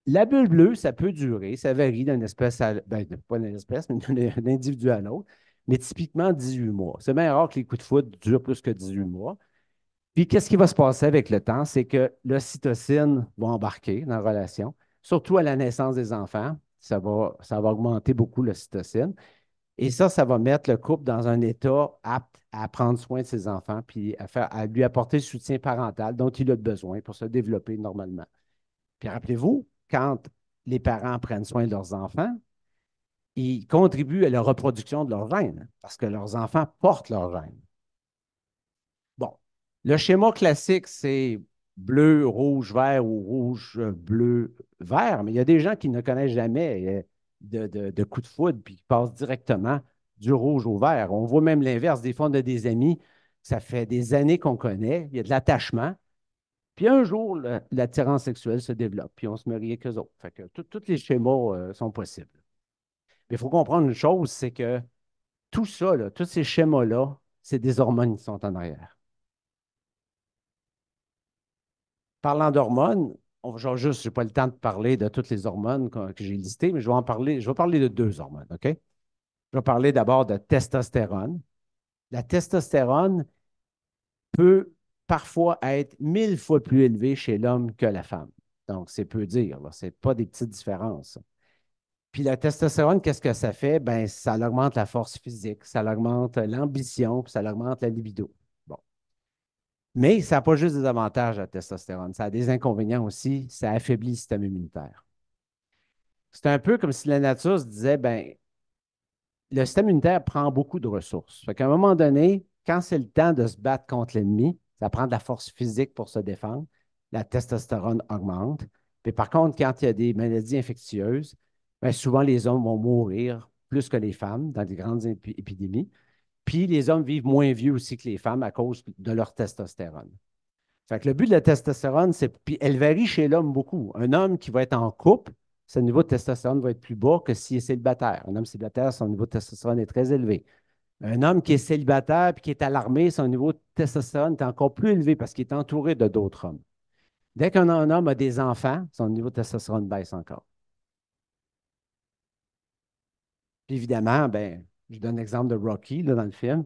la bulle bleue, ça peut durer, ça varie d'une espèce à, ben, pas d'une espèce, mais d'un individu à l'autre, mais typiquement 18 mois. C'est bien rare que les coups de foudre durent plus que 18 mois. Puis, qu'est-ce qui va se passer avec le temps? C'est que l'ocytocine va embarquer dans la relation, surtout à la naissance des enfants. Ça va augmenter beaucoup l'ocytocine. Et ça va mettre le couple dans un état apte à prendre soin de ses enfants puis à lui apporter le soutien parental dont il a besoin pour se développer normalement. Puis, rappelez-vous, quand les parents prennent soin de leurs enfants, ils contribuent à la reproduction de leurs gènes parce que leurs enfants portent leurs gènes. Bon, le schéma classique, c'est bleu, rouge, vert ou rouge, bleu, vert, mais il y a des gens qui ne connaissent jamais de coup de foudre puis qui passent directement du rouge au vert. On voit même l'inverse. Des fois, on a des amis, ça fait des années qu'on connaît, il y a de l'attachement, puis un jour, l'attirance sexuelle se développe, puis on se marie avec eux autres. Fait que tous les schémas sont possibles. Mais il faut comprendre une chose, c'est que tout ça, là, tous ces schémas-là, c'est des hormones qui sont en arrière. Parlant d'hormones, je n'ai pas le temps de parler de toutes les hormones que j'ai listées, mais je vais parler de deux hormones, OK? Je vais parler d'abord de testostérone. La testostérone peut parfois être 1000 fois plus élevée chez l'homme que la femme. Donc, c'est peu dire, là. Ce n'est pas des petites différences. Puis la testostérone, qu'est-ce que ça fait? Ben, ça augmente la force physique, ça augmente l'ambition, puis ça augmente la libido. Bon. Mais ça n'a pas juste des avantages, la testostérone. Ça a des inconvénients aussi. Ça affaiblit le système immunitaire. C'est un peu comme si la nature se disait, ben, le système immunitaire prend beaucoup de ressources. Fait qu'à un moment donné, quand c'est le temps de se battre contre l'ennemi, ça prend de la force physique pour se défendre. la testostérone augmente. Mais par contre, quand il y a des maladies infectieuses, ben, souvent les hommes vont mourir plus que les femmes dans des grandes épidémies. Puis les hommes vivent moins vieux aussi que les femmes à cause de leur testostérone. Fait que le but de la testostérone, c'est. Puis elle varie chez l'homme beaucoup. Un homme qui va être en couple, son niveau de testostérone va être plus bas que s'il est célibataire. Un homme célibataire, son niveau de testostérone est très élevé. Un homme qui est célibataire et qui est à l'armée, son niveau de testostérone est encore plus élevé parce qu'il est entouré de d'autres hommes. Dès qu'un homme a des enfants, son niveau de testostérone baisse encore. Puis évidemment, ben, je donne l'exemple de Rocky là, dans le film.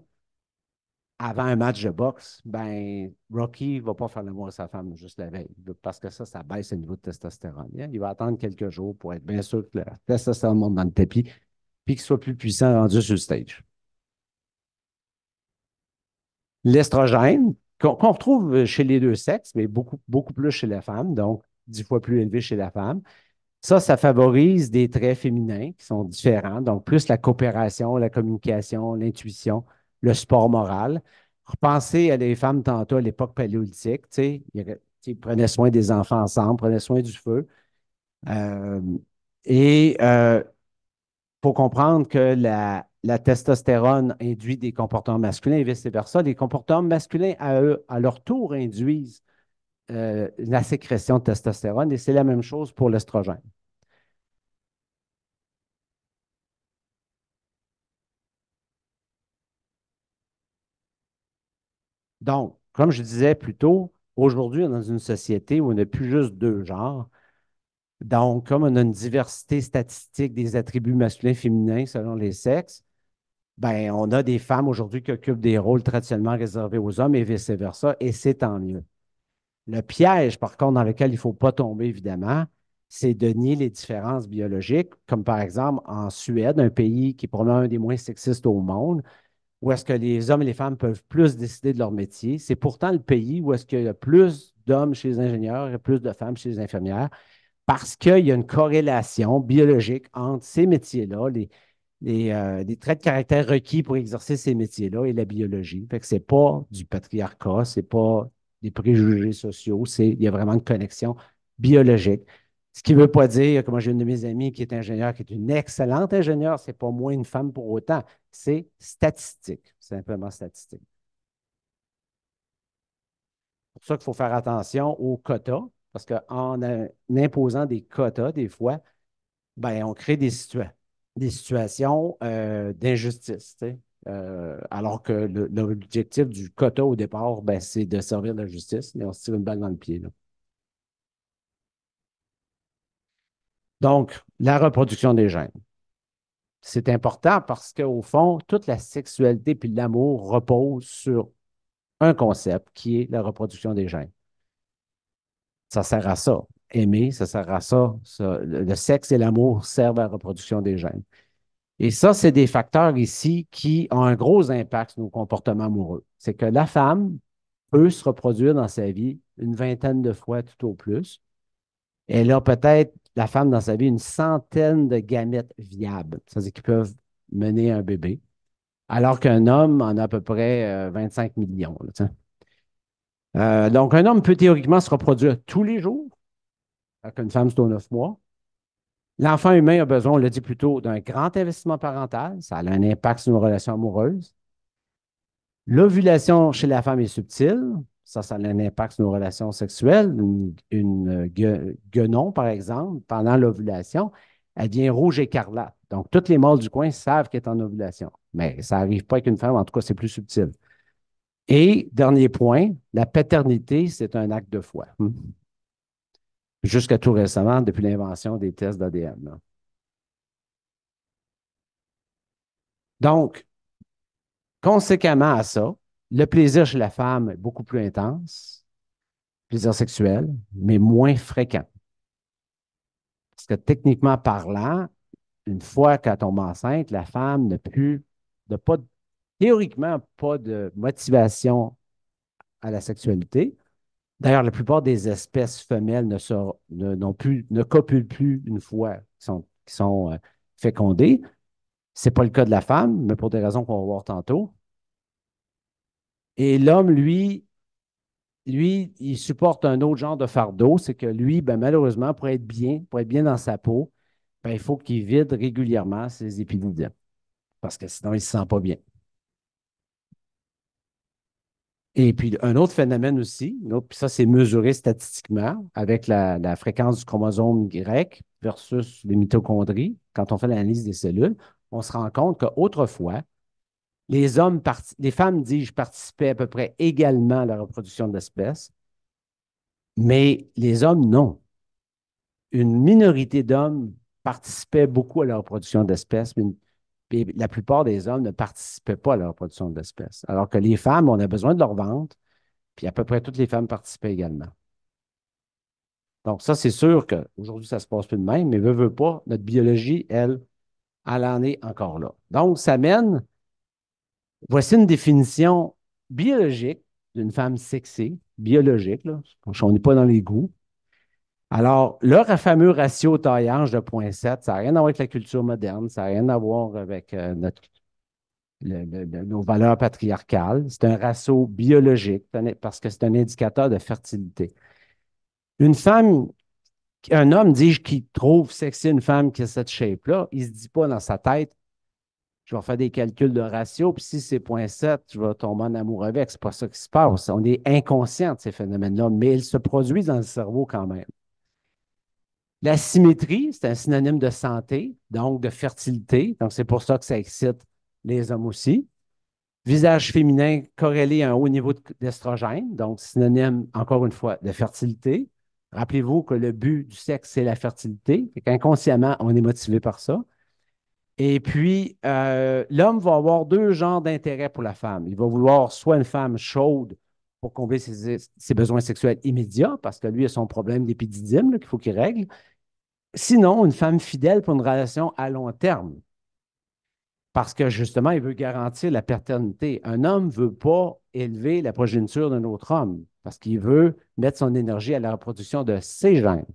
Avant un match de boxe, ben, Rocky ne va pas faire l'amour à sa femme juste la veille, parce que ça baisse le niveau de testostérone. Il va attendre quelques jours pour être bien sûr que le testostérone monte dans le tapis, puis qu'il soit plus puissant rendu sur le stage. L'estrogène, qu'on retrouve chez les deux sexes, mais beaucoup, beaucoup plus chez la femme, donc 10 fois plus élevé chez la femme. Ça favorise des traits féminins qui sont différents, donc plus la coopération, la communication, l'intuition, le sport moral. Repensez à les femmes tantôt à l'époque paléolithique, ils prenaient soin des enfants ensemble, prenaient soin du feu. Euh, et faut comprendre que la testostérone induit des comportements masculins et vice-versa. Les comportements masculins, à eux, à leur tour, induisent la sécrétion de testostérone et c'est la même chose pour l'estrogène. Donc, comme je disais plus tôt, aujourd'hui, on est dans une société où on n'a plus juste deux genres. Donc, comme on a une diversité statistique des attributs masculins et féminins selon les sexes, ben, on a des femmes aujourd'hui qui occupent des rôles traditionnellement réservés aux hommes et vice-versa, et c'est tant mieux. Le piège, par contre, dans lequel il ne faut pas tomber, évidemment, c'est de nier les différences biologiques, comme par exemple en Suède, un pays qui est probablement un des moins sexistes au monde, où est-ce que les hommes et les femmes peuvent plus décider de leur métier. C'est pourtant le pays où est-ce qu'il y a plus d'hommes chez les ingénieurs et plus de femmes chez les infirmières, parce qu'il y a une corrélation biologique entre ces métiers-là, les traits de caractère requis pour exercer ces métiers-là et la biologie. Fait que c'est pas du patriarcat, c'est pas des préjugés sociaux, il y a vraiment une connexion biologique. Ce qui ne veut pas dire que moi, j'ai une de mes amies qui est ingénieure, qui est une excellente ingénieure, c'est pas moins une femme pour autant. C'est statistique, simplement statistique. C'est pour ça qu'il faut faire attention aux quotas, parce qu'en imposant des quotas, des fois, ben, on crée des situations d'injustice. Tu sais. Alors que l'objectif du quota au départ, ben, c'est de servir la justice, mais on se tire une balle dans le pied. Là. Donc, la reproduction des gènes. C'est important parce qu'au fond, toute la sexualité puis l'amour reposent sur un concept qui est la reproduction des gènes. Ça sert à ça. Aimer, ça sert à ça. Le sexe et l'amour servent à la reproduction des gènes. Et ça, c'est des facteurs ici qui ont un gros impact sur nos comportements amoureux. C'est que la femme peut se reproduire dans sa vie une vingtaine de fois tout au plus. Elle a peut-être, la femme dans sa vie, une centaine de gamètes viables, c'est-à-dire qui peuvent mener un bébé, alors qu'un homme en a à peu près 25 millions. Là, tu sais. Donc, un homme peut théoriquement se reproduire tous les jours, alors qu'une femme, c'est aux 9 mois. L'enfant humain a besoin, on l'a dit plus tôt, d'un grand investissement parental. Ça a un impact sur nos relations amoureuses. L'ovulation chez la femme est subtile. Ça a un impact sur nos relations sexuelles. Guenon, par exemple, pendant l'ovulation, elle devient rouge écarlate. Donc, toutes les mâles du coin savent qu'elle est en ovulation. Mais ça n'arrive pas avec une femme, en tout cas, c'est plus subtil. Et, dernier point, la paternité, c'est un acte de foi. Jusqu'à tout récemment, depuis l'invention des tests d'ADN. Donc, conséquemment à ça, le plaisir chez la femme est beaucoup plus intense, plaisir sexuel, mais moins fréquent. Parce que techniquement parlant, une fois qu'elle tombe enceinte, la femme n'a pas, théoriquement, pas de motivation à la sexualité. D'ailleurs, la plupart des espèces femelles ne copulent plus une fois qui sont fécondées. Ce n'est pas le cas de la femme, mais pour des raisons qu'on va voir tantôt. Et l'homme, lui, lui, il supporte un autre genre de fardeau, c'est que lui, ben, malheureusement, pour être bien dans sa peau, ben, il faut qu'il vide régulièrement ses épididymes, parce que sinon, il ne se sent pas bien. Et puis, un autre phénomène aussi, puis ça, c'est mesuré statistiquement avec la fréquence du chromosome Y versus les mitochondries. Quand on fait l'analyse des cellules, on se rend compte qu'autrefois, les femmes, dis-je, participaient à peu près également à la reproduction de l'espèce, mais les hommes, non. Une minorité d'hommes participaient beaucoup à la reproduction d'espèces, mais et la plupart des hommes ne participaient pas à la reproduction d'espèces. Alors que les femmes, on a besoin de leur ventre, puis à peu près toutes les femmes participaient également. Donc, ça, c'est sûr qu'aujourd'hui, ça se passe plus de même, mais veut pas, notre biologie, elle en est encore là. Donc, ça mène, voici une définition biologique d'une femme sexée, biologique, là, on n'est pas dans les goûts. Alors, le fameux ratio taille-hanche de 0,7, ça n'a rien à voir avec la culture moderne, ça n'a rien à voir avec nos valeurs patriarcales. C'est un ratio biologique parce que c'est un indicateur de fertilité. Une femme, un homme, dis-je, qui trouve sexy une femme qui a cette shape-là, il ne se dit pas dans sa tête, je vais faire des calculs de ratio, puis si c'est 0,7, je vais tomber en amour avec. C'est pas ça qui se passe. On est inconscient de ces phénomènes-là, mais ils se produisent dans le cerveau quand même. La symétrie, c'est un synonyme de santé, donc de fertilité. Donc, c'est pour ça que ça excite les hommes aussi. Visage féminin corrélé à un haut niveau d'estrogène, donc synonyme, encore une fois, de fertilité. Rappelez-vous que le but du sexe, c'est la fertilité. Inconsciemment, on est motivé par ça. Et puis, l'homme va avoir deux genres d'intérêt pour la femme. Il va vouloir soit une femme chaude pour combler ses besoins sexuels immédiats, parce que lui a son problème d'épididyme qu'il faut qu'il règle. Sinon, une femme fidèle pour une relation à long terme, parce que justement, il veut garantir la paternité. Un homme ne veut pas élever la progéniture d'un autre homme, parce qu'il veut mettre son énergie à la reproduction de ses gènes.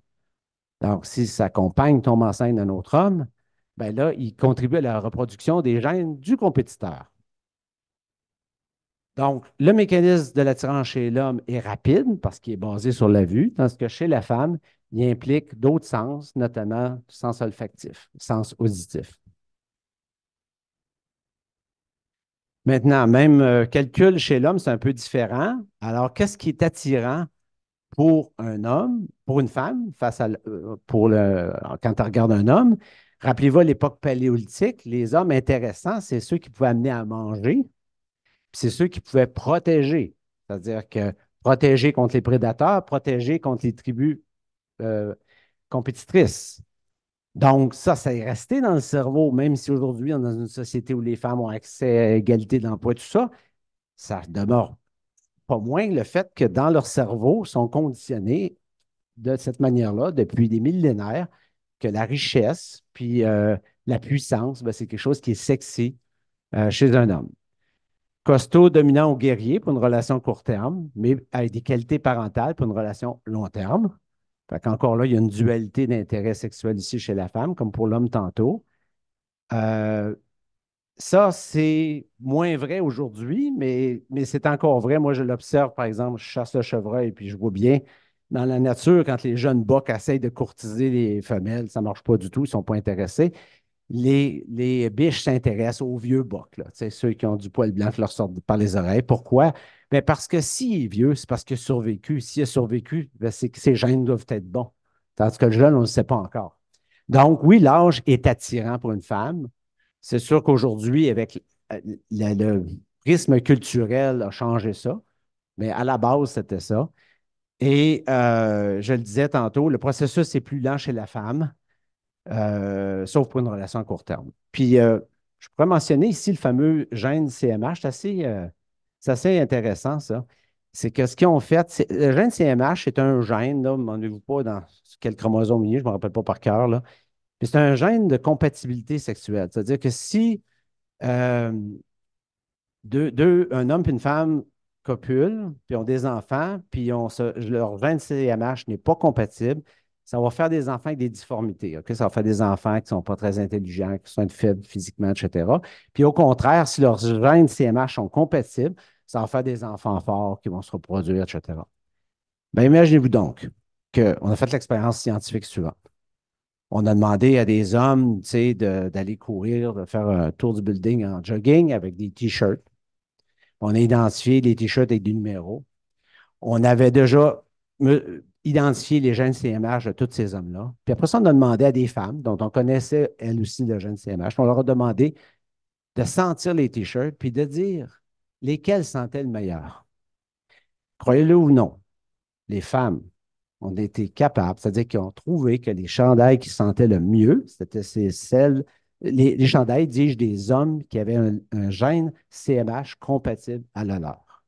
Donc, si sa compagne tombe enceinte d'un autre homme, ben là, il contribue à la reproduction des gènes du compétiteur. Donc, le mécanisme de l'attirance chez l'homme est rapide parce qu'il est basé sur la vue, tandis que chez la femme, il implique d'autres sens, notamment le sens olfactif, le sens auditif. Maintenant, même calcul chez l'homme, c'est un peu différent. Alors, qu'est-ce qui est attirant pour un homme, pour une femme, quand on regarde un homme? Rappelez-vous, à l'époque paléolithique, les hommes intéressants, c'est ceux qui pouvaient amener à manger, puis c'est ceux qui pouvaient protéger. C'est-à-dire que protéger contre les prédateurs, protéger contre les tribus euh, compétitrices. Donc, ça est resté dans le cerveau, même si aujourd'hui, on est dans une société où les femmes ont accès à égalité d'emploi, tout ça, ça demeure pas moins le fait que dans leur cerveau, sont conditionnés de cette manière-là depuis des millénaires, que la richesse puis la puissance, ben, c'est quelque chose qui est sexy chez un homme. Costaud, dominant ou guerrier pour une relation court terme, mais avec des qualités parentales pour une relation long terme. Fait qu'encore là, il y a une dualité d'intérêt sexuel ici chez la femme, comme pour l'homme tantôt. Euh, Ça, c'est moins vrai aujourd'hui, mais c'est encore vrai. Moi, je l'observe, par exemple, je chasse le chevreuil, puis je vois bien dans la nature, quand les jeunes bocs essayent de courtiser les femelles, ça ne marche pas du tout, ils ne sont pas intéressés. Les biches s'intéressent aux vieux bocs, là, tu sais, ceux qui ont du poil blanc qui leur sortent par les oreilles. Pourquoi? Bien, parce que s'il est vieux, c'est parce qu'il a survécu. S'il a survécu, bien, c'est que ses gènes doivent être bons. Tandis que le jeune, on ne le sait pas encore. Donc, oui, l'âge est attirant pour une femme. C'est sûr qu'aujourd'hui, avec le prisme culturel a changé ça, mais à la base, c'était ça. Et je le disais tantôt, le processus est plus lent chez la femme, sauf pour une relation à court terme. Puis, je pourrais mentionner ici le fameux gène CMH. C'est assez intéressant, ça. C'est que ce qu'ils ont fait, le gène CMH, c'est un gène, là, ne me demandez-vous pas dans quel chromosome il est, je ne me rappelle pas par cœur, là, mais c'est un gène de compatibilité sexuelle. C'est-à-dire que si euh, un homme et une femme copulent, puis ont des enfants, puis leur gène CMH n'est pas compatible, ça va faire des enfants avec des difformités. OK? Ça va faire des enfants qui ne sont pas très intelligents, qui sont faibles physiquement, etc. Puis au contraire, si leurs gènes CMH sont compatibles, ça va faire des enfants forts qui vont se reproduire, etc. Ben, imaginez-vous donc qu'on a fait l'expérience scientifique suivante. On a demandé à des hommes, tu sais, d'aller courir, de faire un tour du building en jogging avec des T-shirts. On a identifié les T-shirts avec des numéros. On avait déjà identifié les gènes CMH de tous ces hommes-là. Puis après ça, on a demandé à des femmes dont on connaissait elles aussi le gène CMH. On leur a demandé de sentir les T-shirts puis de dire lesquels sentaient le meilleur. Croyez-le ou non, les femmes ont été capables, c'est-à-dire qu'ils ont trouvé que les chandails qui sentaient le mieux, c'était celles, les chandails, dis-je, des hommes qui avaient un gène CMH compatible à la leur.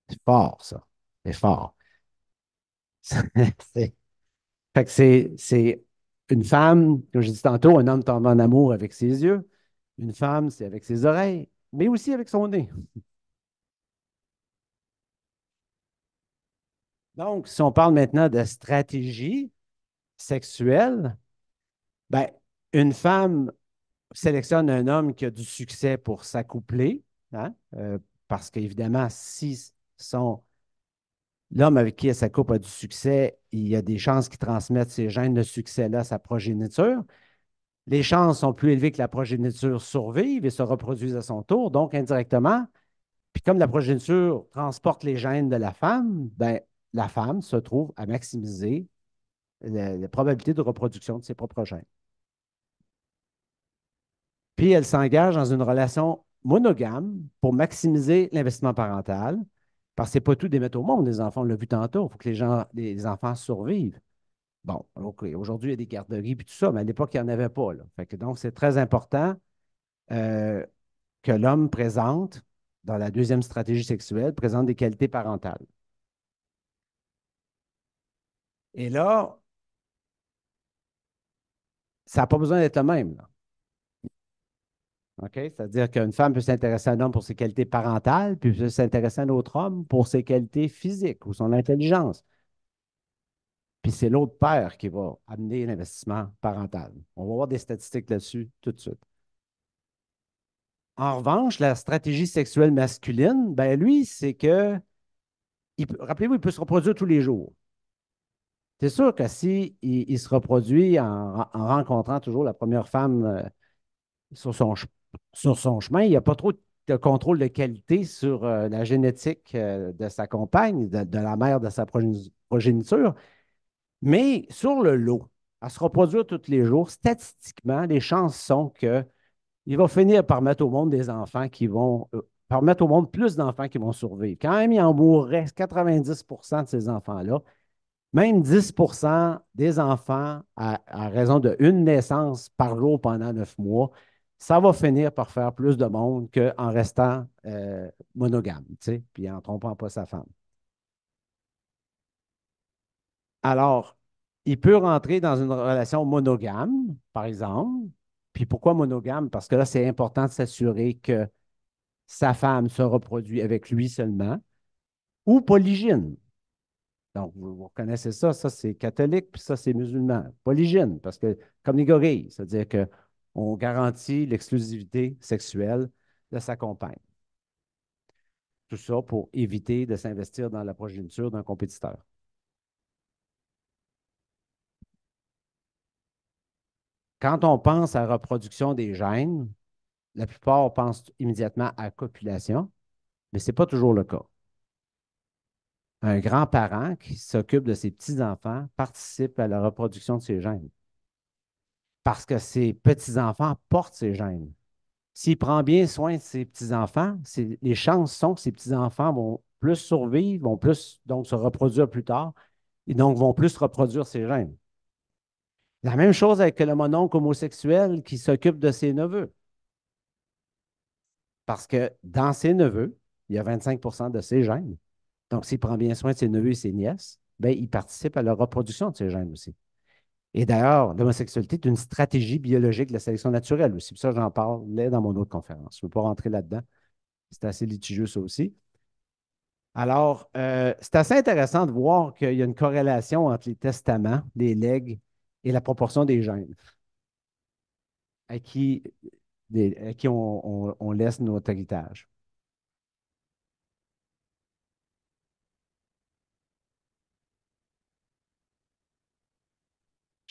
C'est fort, ça. C'est fort. C'est- Fait que c'est une femme, comme je dis tantôt, un homme tombe en amour avec ses yeux. Une femme, c'est avec ses oreilles, mais aussi avec son nez. Donc, si on parle maintenant de stratégie sexuelle, ben, une femme sélectionne un homme qui a du succès pour s'accoupler, hein, parce qu'évidemment, si son, l'homme avec qui elle s'accouple a du succès, il y a des chances qu'il transmette ces gènes de succès-là à sa progéniture. Les chances sont plus élevées que la progéniture survive et se reproduise à son tour, donc indirectement. Puis comme la progéniture transporte les gènes de la femme, ben, la femme se trouve à maximiser la probabilité de reproduction de ses propres gènes. Puis elle s'engage dans une relation monogame pour maximiser l'investissement parental, parce que c'est pas tout des mettre au monde, les enfants, on l'a vu tantôt, il faut que les enfants survivent. Bon, OK, aujourd'hui, il y a des garderies et tout ça, mais à l'époque, il n'y en avait pas, là. Fait que donc, c'est très important euh, que l'homme présente, dans la deuxième stratégie sexuelle, présente des qualités parentales. Et là, ça n'a pas besoin d'être le même, là. OK? C'est-à-dire qu'une femme peut s'intéresser à un homme pour ses qualités parentales, puis peut s'intéresser à un autre homme pour ses qualités physiques ou son intelligence. Puis c'est l'autre père qui va amener l'investissement parental. On va voir des statistiques là-dessus tout de suite. En revanche, la stratégie sexuelle masculine, ben lui, c'est que, rappelez-vous, il peut se reproduire tous les jours. C'est sûr que si il se reproduit en rencontrant toujours la première femme sur sur son chemin, il n'y a pas trop de contrôle de qualité sur la génétique de sa compagne, de la mère de sa progéniture. Mais sur le lot, à se reproduire tous les jours, statistiquement, les chances sont qu'il va finir par mettre au monde des enfants qui vont, par mettre au monde plus d'enfants qui vont survivre. Quand même, il en mourrait 90% de ces enfants-là. Même 10% des enfants, à raison d'une naissance par jour pendant 9 mois, ça va finir par faire plus de monde qu'en restant monogame, tu sais, puis en trompant pas sa femme. Alors, il peut rentrer dans une relation monogame, par exemple. Puis pourquoi monogame? Parce que là, c'est important de s'assurer que sa femme se reproduit avec lui seulement. Ou polygyne. Donc, vous reconnaissez ça, ça c'est catholique, puis ça c'est musulman. Polygyne, parce que comme les gorilles, c'est-à-dire qu'on garantit l'exclusivité sexuelle de sa compagne. Tout ça pour éviter de s'investir dans la progéniture d'un compétiteur. Quand on pense à la reproduction des gènes, la plupart pensent immédiatement à copulation, mais ce n'est pas toujours le cas. Un grand-parent qui s'occupe de ses petits-enfants participe à la reproduction de ses gènes parce que ses petits-enfants portent ses gènes. S'il prend bien soin de ses petits-enfants, les chances sont que ses petits-enfants vont plus survivre, vont plus donc se reproduire plus tard et donc vont plus reproduire ses gènes. La même chose avec le mononcle homosexuel qui s'occupe de ses neveux. Parce que dans ses neveux, il y a 25% de ses gènes. Donc, s'il prend bien soin de ses neveux et ses nièces, ben, il participe à la reproduction de ses gènes aussi. Et d'ailleurs, l'homosexualité est une stratégie biologique de la sélection naturelle aussi. Puis ça, j'en parlais dans mon autre conférence. Je ne veux pas rentrer là-dedans. C'est assez litigieux, ça aussi. Alors, c'est assez intéressant de voir qu'il y a une corrélation entre les testaments, les legs et la proportion des gènes à qui, à qui on laisse notre héritage.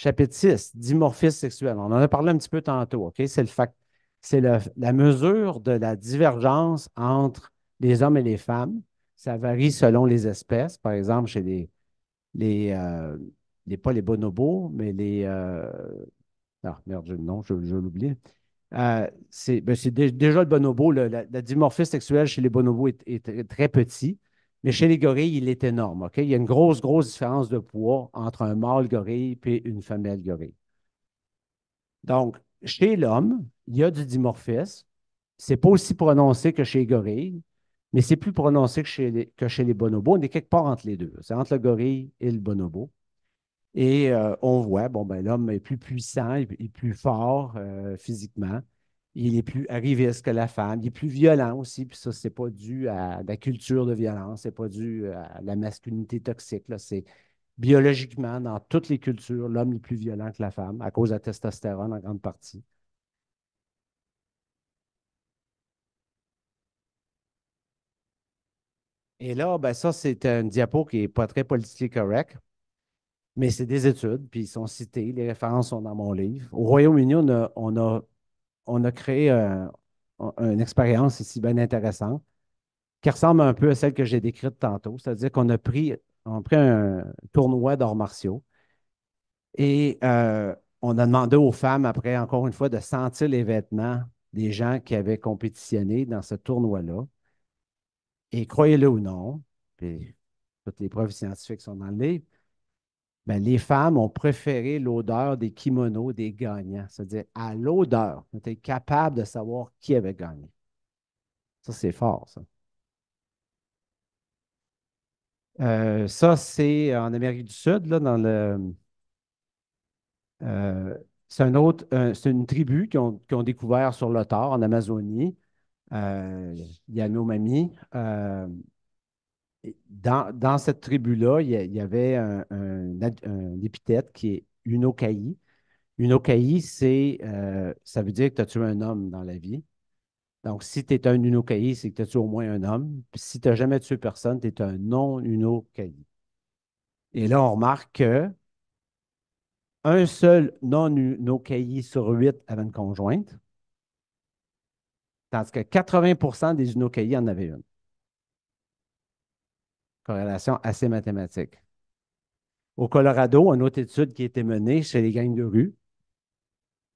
Chapitre 6, dimorphisme sexuel. On en a parlé un petit peu tantôt, OK? C'est la mesure de la divergence entre les hommes et les femmes. Ça varie selon les espèces. Par exemple, chez les, euh, pas les bonobos, mais ah, merde, non, je l'oublie. Déjà le bonobo, la dimorphisme sexuel chez les bonobos est très petit, mais chez les gorilles, il est énorme. OK? Il y a une grosse, grosse différence de poids entre un mâle gorille et une femelle gorille. Donc, chez l'homme, il y a du dimorphisme. C'est pas aussi prononcé que chez les gorilles, mais c'est plus prononcé que chez les bonobos. On est quelque part entre les deux. C'est entre le gorille et le bonobo. Et on voit, bon, ben, l'homme est plus puissant, il est plus fort physiquement. Il est plus arriviste que la femme. Il est plus violent aussi. Puis ça, c'est pas dû à la culture de violence. C'est pas dû à la masculinité toxique. Là. C'est biologiquement, dans toutes les cultures, l'homme est plus violent que la femme à cause de la testostérone en grande partie. Et là, ben, ça, c'est une diapo qui n'est pas très politiquement correct, mais c'est des études, puis ils sont cités. Les références sont dans mon livre. Au Royaume-Uni, on a créé une expérience ici bien intéressante qui ressemble un peu à celle que j'ai décrite tantôt. C'est-à-dire qu'on a pris un tournoi d'arts martiaux et on a demandé aux femmes, après, encore une fois, de sentir les vêtements des gens qui avaient compétitionné dans ce tournoi-là. Et croyez-le ou non, puis toutes les preuves scientifiques sont dans le livre, ben, les femmes ont préféré l'odeur des kimonos des gagnants. C'est-à-dire, à l'odeur, on était capable de savoir qui avait gagné. Ça, c'est fort, ça. Ça, c'est en Amérique du Sud, là, euh, c'est c'est une tribu qui ont découvert sur le tard en Amazonie, Yanomami. Et dans cette tribu-là, il y avait un épithète qui est Unoka'i. Unoka'i, ça veut dire que tu as tué un homme dans la vie. Donc, si tu es un Unoka'i, c'est que tu as tué au moins un homme. Puis si tu n'as jamais tué personne, tu es un non-Unoka'i. Et là, on remarque que un seul non-Unoka'i sur 8 avait une conjointe, tandis que 80% des Unoka'i en avaient une. Corrélation assez mathématique. Au Colorado, une autre étude qui a été menée chez les gangs de rue,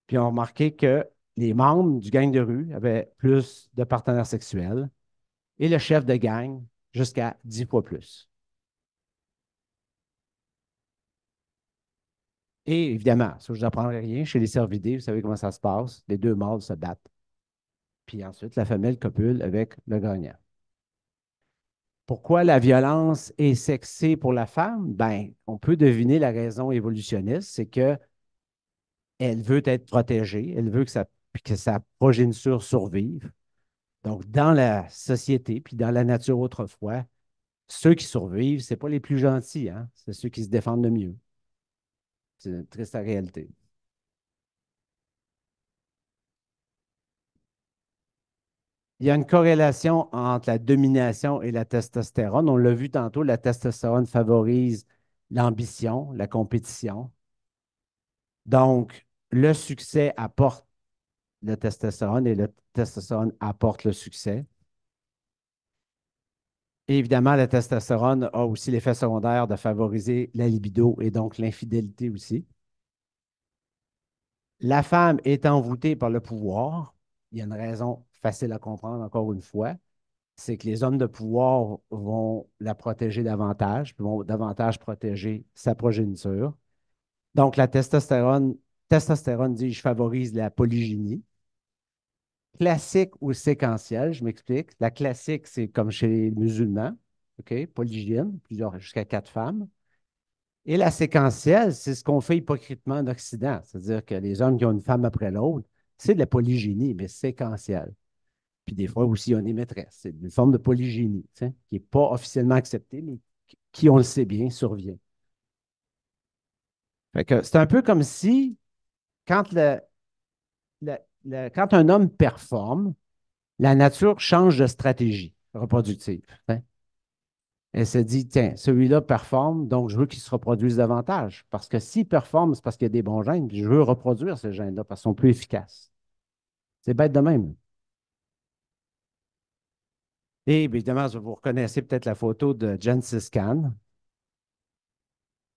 puis on a remarqué que les membres du gang de rue avaient plus de partenaires sexuels et le chef de gang jusqu'à 10 fois plus. Et évidemment, ça, je vous apprendrai rien, chez les cervidés, vous savez comment ça se passe, les deux mâles se battent. Puis ensuite, la femelle copule avec le gagnant. Pourquoi la violence est sexée pour la femme? Ben, on peut deviner la raison évolutionniste, c'est que elle veut être protégée, elle veut que sa progéniture survive. Donc, dans la société, puis dans la nature autrefois, ceux qui survivent, ce n'est pas les plus gentils, hein? C'est ceux qui se défendent le mieux. C'est une triste réalité. Il y a une corrélation entre la domination et la testostérone. On l'a vu tantôt, la testostérone favorise l'ambition, la compétition. Donc, le succès apporte le testostérone et le testostérone apporte le succès. Et évidemment, la testostérone a aussi l'effet secondaire de favoriser la libido et donc l'infidélité aussi. La femme est envoûtée par le pouvoir. Il y a une raison facile à comprendre, encore une fois, c'est que les hommes de pouvoir vont la protéger davantage, puis vont davantage protéger sa progéniture. Donc, la testostérone dit, je favorise la polygynie. Classique ou séquentielle, je m'explique. La classique, c'est comme chez les musulmans, OK? Polygyne, plusieurs, jusqu'à 4 femmes. Et la séquentielle, c'est ce qu'on fait hypocritement en Occident. C'est-à-dire que les hommes qui ont une femme après l'autre, c'est de la polygynie, mais séquentielle. Puis des fois aussi, on est maîtresse. C'est une forme de polygynie, tu sais, qui n'est pas officiellement acceptée, mais qui, on le sait bien, survient. Fait que c'est un peu comme si, quand, quand un homme performe, la nature change de stratégie reproductive. Hein. Elle s'est dit, tiens, celui-là performe, donc je veux qu'il se reproduise davantage. Parce que s'il performe, c'est parce qu'il y a des bons gènes, puis je veux reproduire ces gènes-là parce qu'ils sont plus efficaces. C'est bête de même. Et évidemment, vous reconnaissez peut-être la photo de Gengis Khan,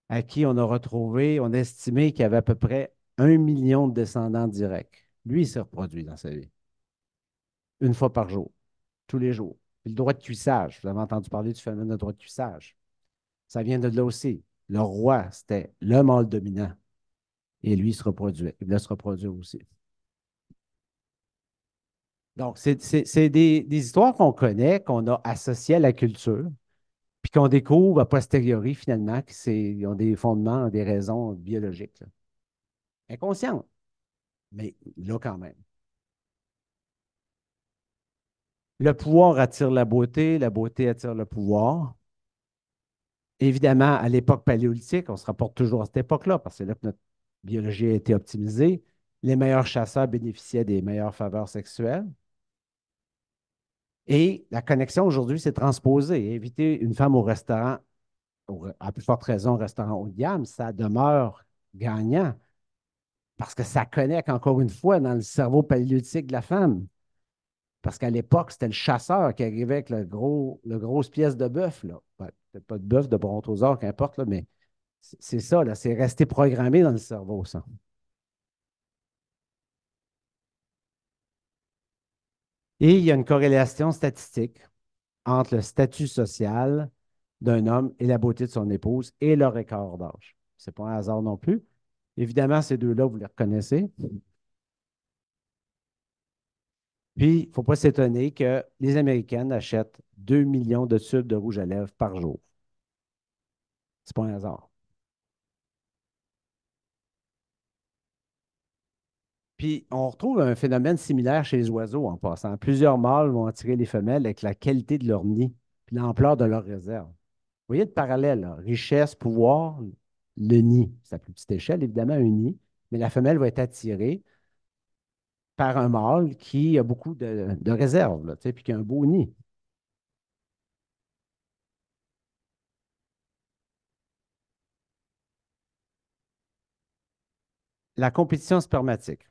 à qui on a retrouvé, on a estimé qu'il y avait à peu près 1 million de descendants directs. Lui, il s'est reproduit dans sa vie, une fois par jour, tous les jours. Puis le droit de cuissage, vous avez entendu parler du phénomène de droit de cuissage. Ça vient de là aussi. Le roi, c'était le mâle dominant. Et lui, il se reproduisait. Il voulait se reproduire aussi. Donc, c'est des histoires qu'on connaît, qu'on a associées à la culture, puis qu'on découvre a posteriori, finalement, qu'ils ont des fondements, des raisons biologiques, là. Inconscientes, mais là quand même. Le pouvoir attire la beauté attire le pouvoir. Évidemment, à l'époque paléolithique, on se rapporte toujours à cette époque-là, parce que c'est là que notre biologie a été optimisée. Les meilleurs chasseurs bénéficiaient des meilleures faveurs sexuelles. Et la connexion aujourd'hui s'est transposée. Inviter une femme au restaurant, à plus forte raison au restaurant haut de gamme, ça demeure gagnant parce que ça connecte encore une fois dans le cerveau paléolithique de la femme. Parce qu'à l'époque, c'était le chasseur qui arrivait avec le grosse pièce de bœuf, là. Ouais, peut-être pas de bœuf, de brontosaure, qu'importe, là, mais c'est ça, là, c'est resté programmé dans le cerveau, ça. Et il y a une corrélation statistique entre le statut social d'un homme et la beauté de son épouse et leur écart d'âge. Ce n'est pas un hasard non plus. Évidemment, ces deux-là, vous les reconnaissez. Puis, il ne faut pas s'étonner que les Américaines achètent 2 millions de tubes de rouge à lèvres par jour. Ce n'est pas un hasard. Puis, on retrouve un phénomène similaire chez les oiseaux en passant. Plusieurs mâles vont attirer les femelles avec la qualité de leur nid puis l'ampleur de leur réserve. Vous voyez le parallèle, là? Richesse, pouvoir, le nid. C'est à plus petite échelle, évidemment, un nid, mais la femelle va être attirée par un mâle qui a beaucoup de réserve, là, tu sais, puis qui a un beau nid. La compétition spermatique.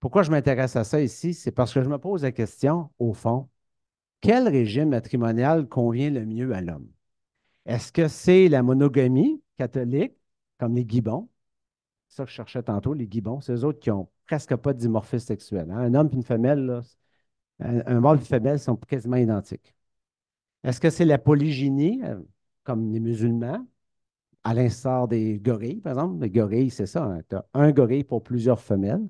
Pourquoi je m'intéresse à ça ici? C'est parce que je me pose la question, au fond, quel régime matrimonial convient le mieux à l'homme? Est-ce que c'est la monogamie catholique, comme les gibbons? C'est ça que je cherchais tantôt, les gibbons. C'est eux autres qui ont presque pas de dimorphisme sexuel, hein. Un homme et une femelle, là, un mâle et une femelle sont quasiment identiques. Est-ce que c'est la polygynie, comme les musulmans, à l'instar des gorilles, par exemple? Les gorilles, c'est ça, hein, tu as un gorille pour plusieurs femelles.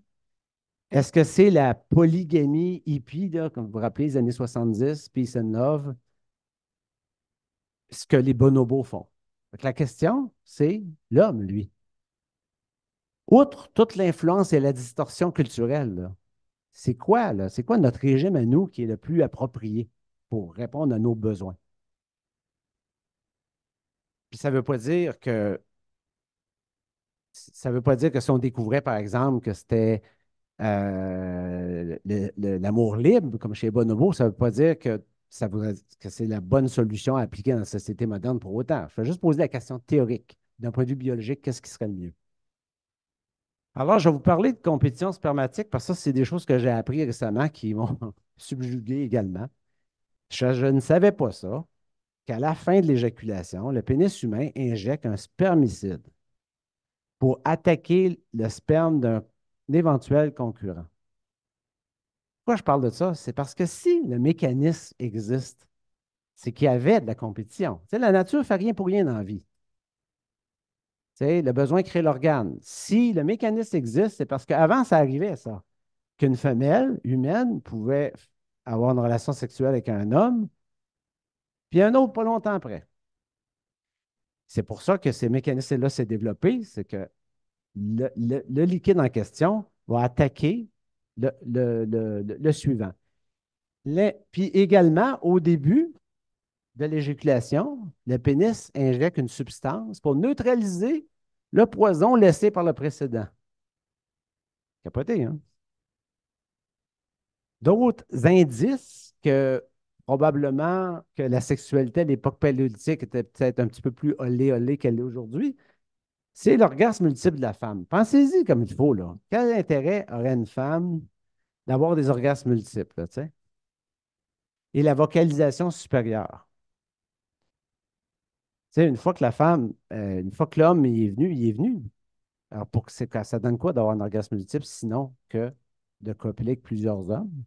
Est-ce que c'est la polygamie hippie, là, comme vous vous rappelez, les années 70, Peace and Love, ce que les bonobos font? Donc, la question, c'est l'homme, lui. Outre toute l'influence et la distorsion culturelle, là, c'est quoi, là? C'est quoi notre régime à nous qui est le plus approprié pour répondre à nos besoins? Puis ça veut pas dire que si on découvrait, par exemple, que c'était l'amour libre, comme chez Bonobo, ça ne veut pas dire que c'est la bonne solution à appliquer dans la société moderne pour autant. Je vais juste poser la question théorique. D'un point de vue biologique, qu'est-ce qui serait le mieux? Alors, je vais vous parler de compétition spermatique parce que ça, c'est des choses que j'ai appris récemment qui m'ont subjugué également. Je ne savais pas ça, qu'à la fin de l'éjaculation, le pénis humain injecte un spermicide pour attaquer le sperme d'un éventuel concurrent. Pourquoi je parle de ça? C'est parce que si le mécanisme existe, c'est qu'il y avait de la compétition. Tu sais, la nature ne fait rien pour rien dans la vie. Tu sais, le besoin crée l'organe. Si le mécanisme existe, c'est parce qu'avant, ça arrivait, ça, qu'une femelle humaine pouvait avoir une relation sexuelle avec un homme, puis un autre pas longtemps après. C'est pour ça que ces mécanismes-là s'est développé, c'est que le liquide en question va attaquer le suivant. Puis également, au début de l'éjaculation, le pénis injecte une substance pour neutraliser le poison laissé par le précédent. Capoté, hein? D'autres indices que probablement que la sexualité à l'époque paléolithique était peut-être un petit peu plus olé olé qu'elle est aujourd'hui. C'est l'orgasme multiple de la femme. Pensez-y comme il faut, là. Quel intérêt aurait une femme d'avoir des orgasmes multiples, là, tu sais? Et la vocalisation supérieure. Tu sais, une fois que la femme, une fois que l'homme il est venu, il est venu. Alors, ça donne quoi d'avoir un orgasme multiple, sinon que de copuler avec plusieurs hommes?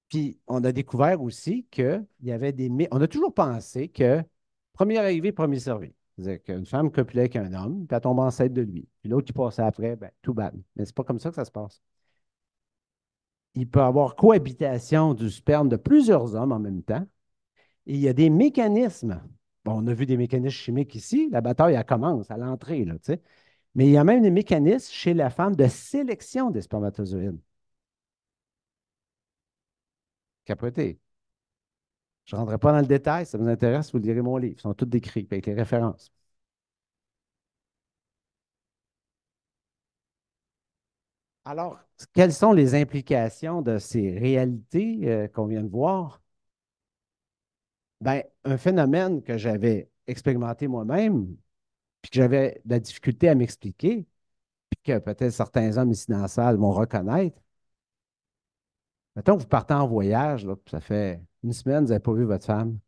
Puis, on a découvert aussi qu'il y avait des mythes. On a toujours pensé que premier arrivé, premier servi. C'est-à-dire qu'une femme copulait avec un homme, puis elle tombe enceinte de lui. Puis l'autre qui passait après, ben, tout bad. Mais c'est pas comme ça que ça se passe. Il peut y avoir cohabitation du sperme de plusieurs hommes en même temps. Et il y a des mécanismes. Bon, on a vu des mécanismes chimiques ici. La bataille, elle commence à l'entrée, là, tu sais. Mais il y a même des mécanismes chez la femme de sélection des spermatozoïdes. Capoté. Je ne rentrerai pas dans le détail. Si ça vous intéresse, vous lirez mon livre. Ils sont tous décrits avec les références. Alors, quelles sont les implications de ces réalités qu'on vient de voir? Ben, un phénomène que j'avais expérimenté moi-même, puis que j'avais de la difficulté à m'expliquer, puis que peut-être certains hommes ici dans la salle vont reconnaître. Mettons que vous partez en voyage, là, puis ça fait une semaine, vous n'avez pas vu votre femme.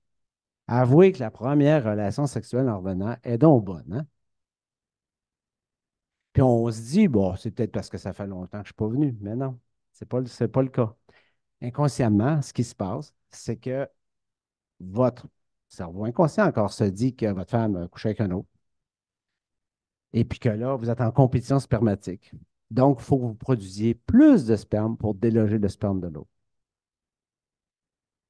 Avouez que la première relation sexuelle en revenant est donc bonne, hein? Puis on se dit, bon, c'est peut-être parce que ça fait longtemps que je ne suis pas venu. Mais non, c'est pas le cas. Inconsciemment, ce qui se passe, c'est que votre cerveau inconscient encore se dit que votre femme a couché avec un autre. Et puis que là, vous êtes en compétition spermatique. Donc, il faut que vous produisiez plus de sperme pour déloger le sperme de l'autre.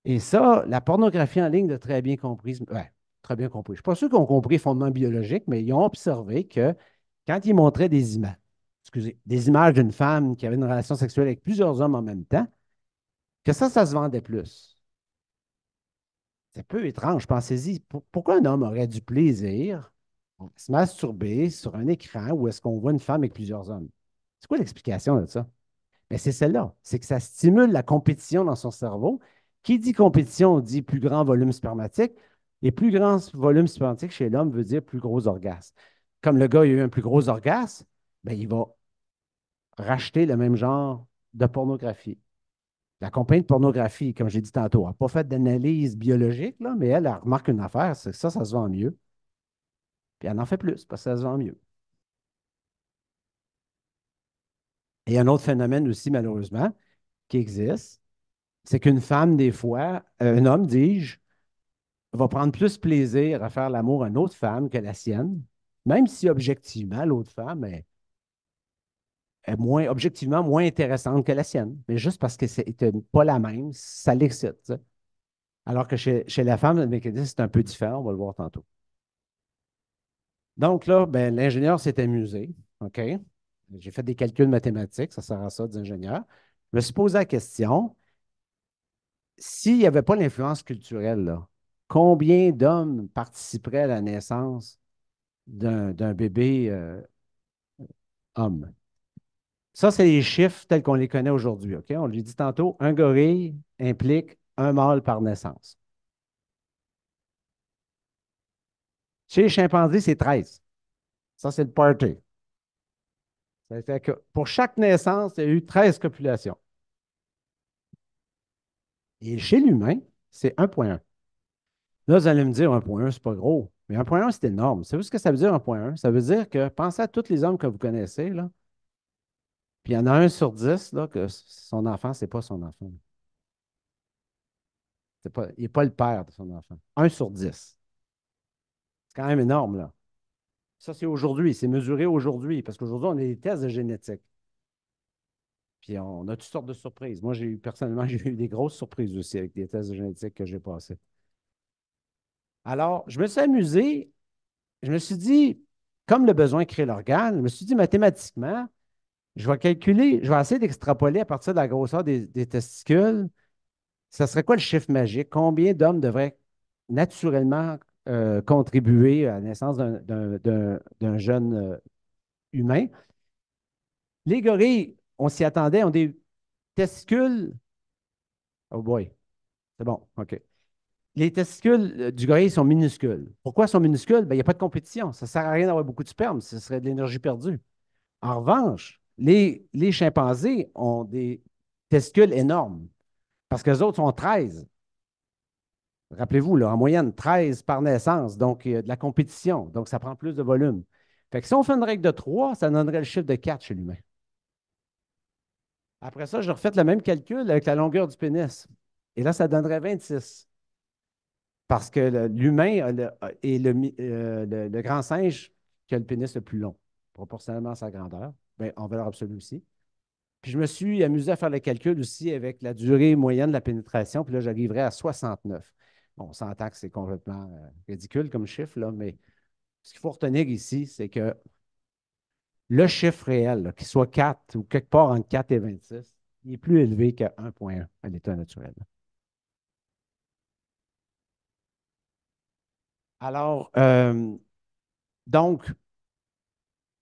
Et ça, la pornographie en ligne l'a très bien compris. Ouais, très bien compris. Je ne suis pas sûr qu'ils ont compris le fondement biologique, mais ils ont observé que quand ils montraient des images, excusez, des images d'une femme qui avait une relation sexuelle avec plusieurs hommes en même temps, que ça se vendait plus. C'est un peu étrange, pensez-y. Pourquoi un homme aurait du plaisir à se masturber sur un écran où est-ce qu'on voit une femme avec plusieurs hommes? C'est quoi l'explication de ça? Mais c'est celle-là. C'est que ça stimule la compétition dans son cerveau. Qui dit compétition dit plus grand volume spermatique. Et plus grand volume spermatique chez l'homme veut dire plus gros orgasme. Comme le gars a eu un plus gros orgasme, ben, il va racheter le même genre de pornographie. La compagnie de pornographie, comme j'ai dit tantôt, n'a pas fait d'analyse biologique, là, mais elle remarque une affaire, c'est que ça se vend mieux. Puis elle en fait plus parce que ça se vend mieux. Et il y a un autre phénomène aussi, malheureusement, qui existe, c'est qu'une femme, des fois, un homme, dis-je, va prendre plus plaisir à faire l'amour à une autre femme que la sienne, même si objectivement, l'autre femme est objectivement moins intéressante que la sienne. Mais juste parce que c'est pas la même, ça l'excite, tu sais. Alors que chez la femme, le mécanisme, c'est un peu différent, on va le voir tantôt. Donc là, ben, l'ingénieur s'est amusé, OK? J'ai fait des calculs mathématiques, ça sert à ça, des ingénieurs. Je me suis posé la question, s'il n'y avait pas l'influence culturelle, là, combien d'hommes participeraient à la naissance d'un bébé homme? Ça, c'est les chiffres tels qu'on les connaît aujourd'hui, OK? On lui dit tantôt, un gorille implique un mâle par naissance. Chez les chimpanzés, c'est 13. Ça, c'est le party. Ça fait que pour chaque naissance, il y a eu 13 copulations. Et chez l'humain, c'est 1,1. Là, vous allez me dire 1,1, c'est pas gros. Mais 1,1, c'est énorme. Savez-vous ce que ça veut dire 1,1? Ça veut dire que pensez à tous les hommes que vous connaissez, là. Puis il y en a un sur 10, là, que son enfant, c'est pas son enfant. Il n'est pas le père de son enfant. Un sur 10. C'est quand même énorme, là. Ça, c'est aujourd'hui. C'est mesuré aujourd'hui. Parce qu'aujourd'hui, on a des tests de génétique. Puis on a toutes sortes de surprises. Moi, personnellement, j'ai eu des grosses surprises aussi avec des tests de génétique que j'ai passés. Alors, je me suis amusé. Je me suis dit, comme le besoin crée l'organe, je me suis dit mathématiquement, je vais calculer, je vais essayer d'extrapoler à partir de la grosseur des testicules. Ça serait quoi le chiffre magique? Combien d'hommes devraient naturellement contribuer à la naissance d'un jeune humain? Les gorilles, on s'y attendait, ont des testicules. Oh boy. C'est bon, OK. Les testicules du gorille sont minuscules. Pourquoi ils sont minuscules? Ben, il n'y a pas de compétition. Ça ne sert à rien d'avoir beaucoup de sperme. Ce serait de l'énergie perdue. En revanche, les chimpanzés ont des testicules énormes parce que les autres sont 13. Rappelez-vous, là, en moyenne, 13 par naissance. Donc, il y a de la compétition. Donc, ça prend plus de volume. Fait que si on fait une règle de 3, ça donnerait le chiffre de 4 chez l'humain. Après ça, je refais le même calcul avec la longueur du pénis. Et là, ça donnerait 26. Parce que l'humain est le grand singe qui a le pénis le plus long, proportionnellement à sa grandeur, ben, en valeur absolue aussi. Puis je me suis amusé à faire le calcul aussi avec la durée moyenne de la pénétration, puis là, j'arriverai à 69. Bon, on s'entend que c'est complètement ridicule comme chiffre, là, mais ce qu'il faut retenir ici, c'est que le chiffre réel, là, qu'il soit 4 ou quelque part entre 4 et 26, il est plus élevé que 1,1 à l'état naturel. Alors, donc,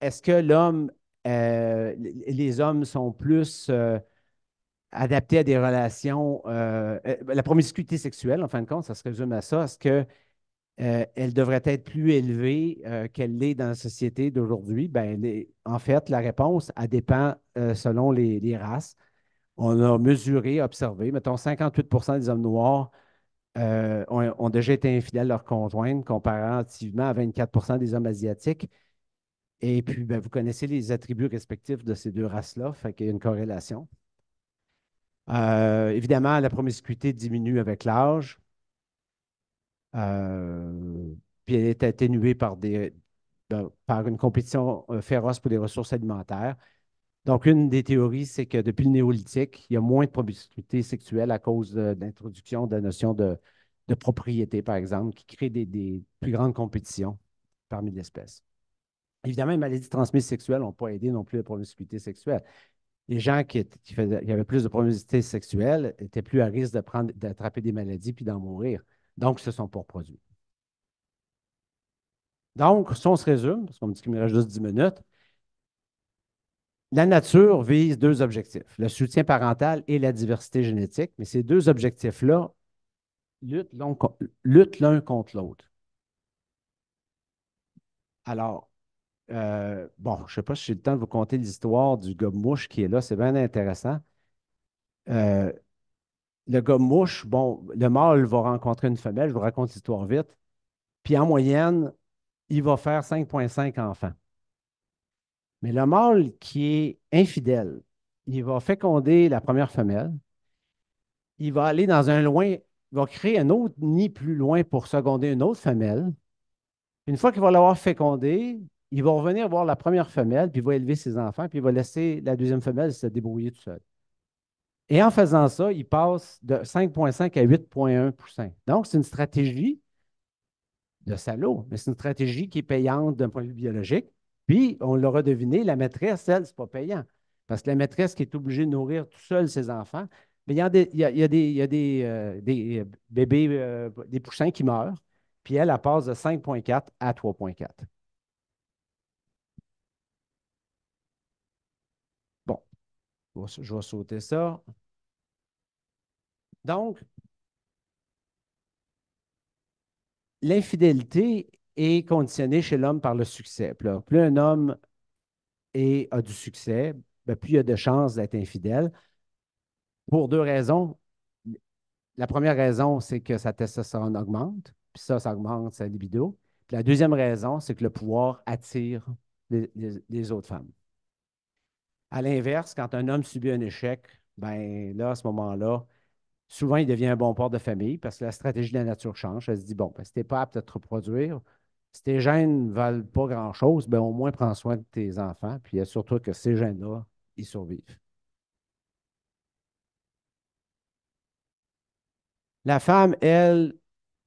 est-ce que les hommes sont plus adaptés à des relations, la promiscuité sexuelle, en fin de compte, ça se résume à ça. Est-ce que elle devrait être plus élevée qu'elle l'est dans la société d'aujourd'hui? Ben, en fait, la réponse, elle dépend selon les races. On a mesuré, observé, mettons 58 des hommes noirs ont déjà été infidèles à leur conjointe, comparativement à 24 des hommes asiatiques. Et puis, ben, vous connaissez les attributs respectifs de ces deux races-là, fait qu'il y a une corrélation. Évidemment, la promiscuité diminue avec l'âge, euh, puis elle est atténuée par une compétition féroce pour les ressources alimentaires. Donc, une des théories, c'est que depuis le néolithique, il y a moins de promiscuité sexuelle à cause de l'introduction de la notion de propriété, par exemple, qui crée des plus grandes compétitions parmi l'espèce. Évidemment, les maladies transmises sexuelles n'ont pas aidé non plus à la promiscuité sexuelle. Les gens qui avaient plus de promiscuité sexuelle étaient plus à risque d'attraper des maladies puis d'en mourir. Donc, ils se sont pas reproduits. Donc, si on se résume, parce qu'on me dit qu'il me reste juste 10 minutes, la nature vise deux objectifs, le soutien parental et la diversité génétique, mais ces deux objectifs-là luttent l'un contre l'autre. Alors, bon, je ne sais pas si j'ai le temps de vous conter l'histoire du gobe-mouche qui est là, c'est bien intéressant. Euh, le gobe-mouche, bon, le mâle va rencontrer une femelle, je vous raconte l'histoire vite, puis en moyenne, il va faire 5,5 enfants. Mais le mâle qui est infidèle, il va féconder la première femelle, il va aller dans un loin, il va créer un autre nid plus loin pour seconder une autre femelle. Une fois qu'il va l'avoir fécondée, il va revenir voir la première femelle, puis il va élever ses enfants, puis il va laisser la deuxième femelle se débrouiller tout seul. Et en faisant ça, il passe de 5,5 à 8,1 poussins. Donc, c'est une stratégie de salaud, mais c'est une stratégie qui est payante d'un point de vue biologique. Puis, on l'aura deviné, la maîtresse, elle, c'est pas payant. Parce que la maîtresse qui est obligée de nourrir tout seul ses enfants, mais il y a des bébés, des poussins qui meurent, puis elle passe de 5,4 à 3,4. Bon, je vais sauter ça. Donc, l'infidélité est conditionnée chez l'homme par le succès. Puis là, plus un homme a du succès, ben, plus il y a de chances d'être infidèle. Pour deux raisons. La première raison, c'est que sa testostérone augmente, puis ça augmente sa libido. Puis la deuxième raison, c'est que le pouvoir attire les autres femmes. À l'inverse, quand un homme subit un échec, ben là, à ce moment-là, souvent, il devient un bon père de famille parce que la stratégie de la nature change. Elle se dit, bon, ben, si tu n'es pas apte à te reproduire, si tes gènes ne valent pas grand-chose, ben, au moins prends soin de tes enfants, puis assure-toi que ces gènes-là, ils survivent. La femme, elle,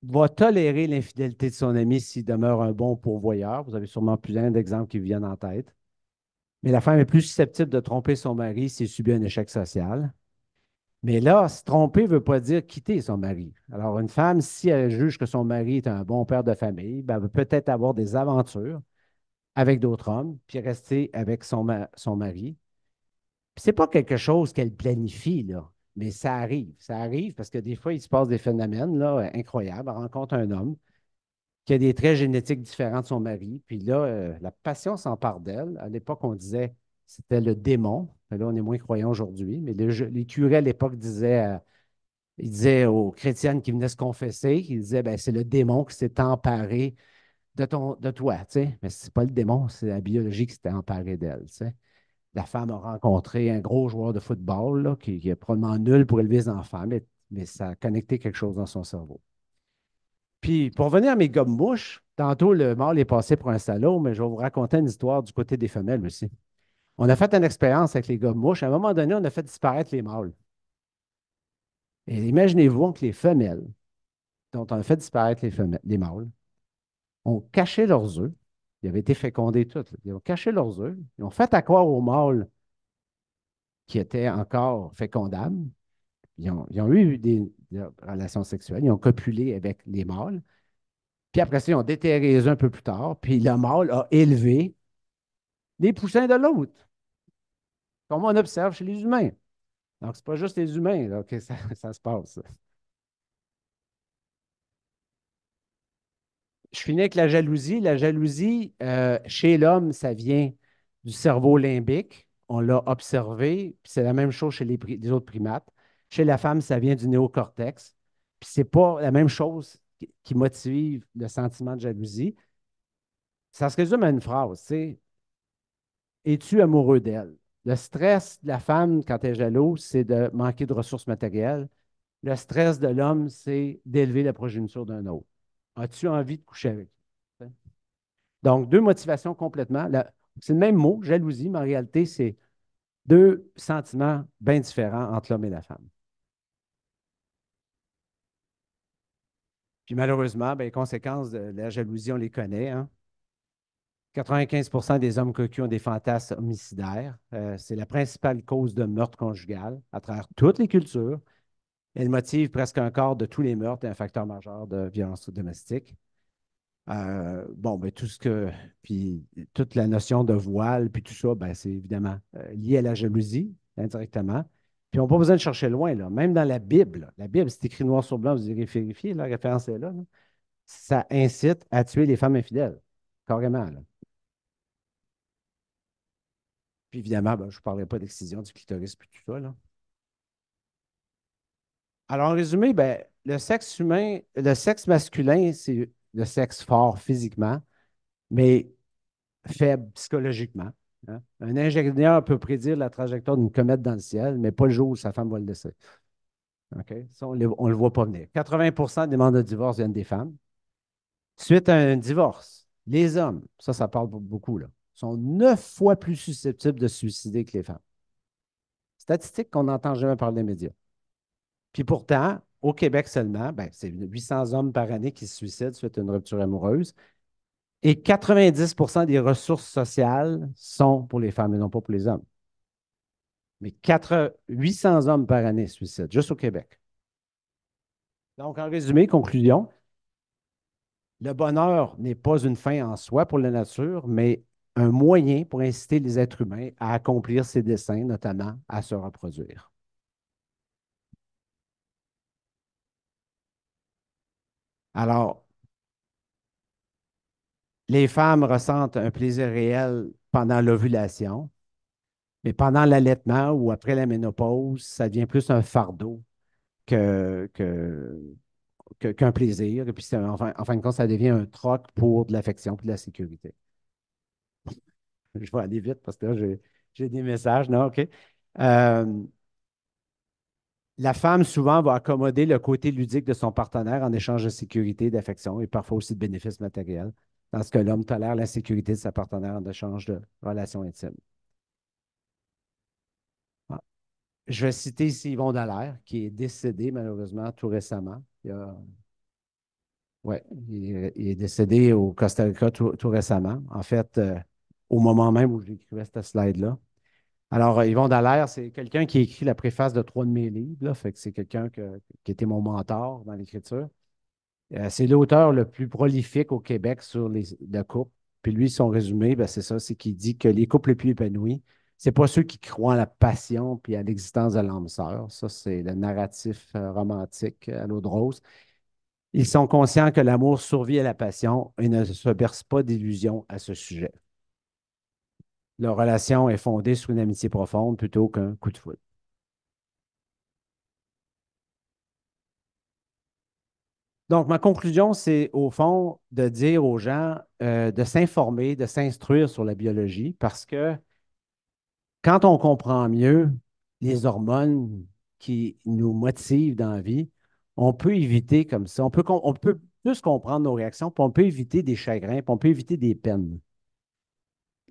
va tolérer l'infidélité de son ami s'il demeure un bon pourvoyeur. Vous avez sûrement plein d'exemples qui vous viennent en tête. Mais la femme est plus susceptible de tromper son mari s'il subit un échec social. Mais là, se tromper ne veut pas dire quitter son mari. Alors, une femme, si elle juge que son mari est un bon père de famille, ben, elle va peut-être avoir des aventures avec d'autres hommes, puis rester avec son mari. Puis c'est pas quelque chose qu'elle planifie, là. Mais ça arrive parce que des fois, il se passe des phénomènes là, incroyables. Elle rencontre un homme qui a des traits génétiques différents de son mari, puis là, la passion s'empare d'elle. À l'époque, on disait c'était le démon. Là, on est moins croyants aujourd'hui, mais les curés à l'époque ils disaient aux chrétiennes qui venaient se confesser, ils disaient ben, c'est le démon qui s'est emparé de toi, tu sais. Mais c'est pas le démon, c'est la biologie qui s'était emparée d'elle, tu sais. La femme a rencontré un gros joueur de football là, qui est probablement nul pour élever ses enfants, mais ça a connecté quelque chose dans son cerveau. Puis, pour revenir à mes gommes-mouches, tantôt, le mâle est passé pour un salaud, mais je vais vous raconter une histoire du côté des femelles aussi. On a fait une expérience avec les gommes-mouches. À un moment donné, on a fait disparaître les mâles. Et imaginez-vous que les femelles, dont on a fait disparaître les mâles, ont caché leurs œufs. Ils avaient été fécondés tous. Là. Ils ont caché leurs œufs. Ils ont fait accroire aux mâles qui étaient encore fécondables. Ils ont eu des relations sexuelles. Ils ont copulé avec les mâles. Puis après ça, ils ont déterré les œufs un peu plus tard. Puis le mâle a élevé les poussins de l'autre, comme on observe chez les humains. Donc, c'est pas juste les humains là, que ça se passe. Je finis avec la jalousie. La jalousie, chez l'homme, ça vient du cerveau limbique. On l'a observé. Puis c'est la même chose chez les autres primates. Chez la femme, ça vient du néocortex. Puis c'est pas la même chose qui motive le sentiment de jalousie. Ça se résume à une phrase, tu sais, es-tu amoureux d'elle? Le stress de la femme quand elle est jalouse, c'est de manquer de ressources matérielles. Le stress de l'homme, c'est d'élever la progéniture d'un autre. As-tu envie de coucher avec lui? Donc, deux motivations complètement. C'est le même mot, jalousie, mais en réalité, c'est deux sentiments bien différents entre l'homme et la femme. Puis malheureusement, ben, les conséquences de la jalousie, on les connaît. Hein. 95% des hommes cocus ont des fantasmes homicidaires. C'est la principale cause de meurtre conjugal à travers toutes les cultures. Elle motive presque un quart de tous les meurtres et un facteur majeur de violence domestique. Bon, ben, puis toute la notion de voile, puis tout ça, ben, c'est évidemment lié à la jalousie, indirectement. Puis on n'a pas besoin de chercher loin, là. Même dans la Bible, c'est écrit noir sur blanc, vous irez vérifier, la référence est là, là. Ça incite à tuer les femmes infidèles, carrément, là. Puis évidemment, ben, je ne parlerai pas d'excision du clitoris, puis tout ça, là. Alors, en résumé, ben, le sexe masculin, c'est le sexe fort physiquement, mais faible psychologiquement. Hein. Un ingénieur peut prédire la trajectoire d'une comète dans le ciel, mais pas le jour où sa femme va le laisser. OK? Ça, on ne le voit pas venir. 80% des demandes de divorce viennent des femmes. Suite à un divorce, les hommes, ça parle beaucoup, là, sont 9 fois plus susceptibles de se suicider que les femmes. Statistique qu'on n'entend jamais parler des médias. Puis pourtant, au Québec seulement, ben, c'est 800 hommes par année qui se suicident suite à une rupture amoureuse. Et 90% des ressources sociales sont pour les femmes et non pas pour les hommes. Mais 800 hommes par année se suicident, juste au Québec. Donc, en résumé, conclusion, le bonheur n'est pas une fin en soi pour la nature, mais un moyen pour inciter les êtres humains à accomplir ses desseins, notamment à se reproduire. Alors, les femmes ressentent un plaisir réel pendant l'ovulation, mais pendant l'allaitement ou après la ménopause, ça devient plus un fardeau que, que, qu'un plaisir. Et puis, en fin de compte, ça devient un troc pour de l'affection, pour de la sécurité. Je vais aller vite parce que là, j'ai des messages. Non, OK. Euh, la femme, souvent, va accommoder le côté ludique de son partenaire en échange de sécurité, d'affection et parfois aussi de bénéfices matériels, tandis que l'homme tolère l'insécurité de sa partenaire en échange de relations intimes. Ah. Je vais citer ici Yvon Dallaire, qui est décédé malheureusement tout récemment. Ouais, il est décédé au Costa Rica tout récemment. En fait, au moment même où j'écrivais cette slide-là. Alors, Yvon Dallaire, c'est quelqu'un qui a écrit la préface de 3 de mes livres. Là, fait que c'est quelqu'un qui était mon mentor dans l'écriture. C'est l'auteur le plus prolifique au Québec sur le couple. Puis lui, son résumé, ben, c'est ça, c'est qu'il dit que les couples les plus épanouis C'est pas ceux qui croient en la passion puis à l'existence de l'âme sœur. Ça, c'est le narratif romantique à l'eau de rose. Ils sont conscients que l'amour survit à la passion et ne se bercent pas d'illusions à ce sujet. Leur relation est fondée sur une amitié profonde plutôt qu'un coup de foudre. Donc, ma conclusion, c'est au fond de dire aux gens de s'informer, de s'instruire sur la biologie parce que quand on comprend mieux les hormones qui nous motivent dans la vie, on peut éviter comme ça, on peut plus comprendre nos réactions, puis on peut éviter des chagrins, puis on peut éviter des peines.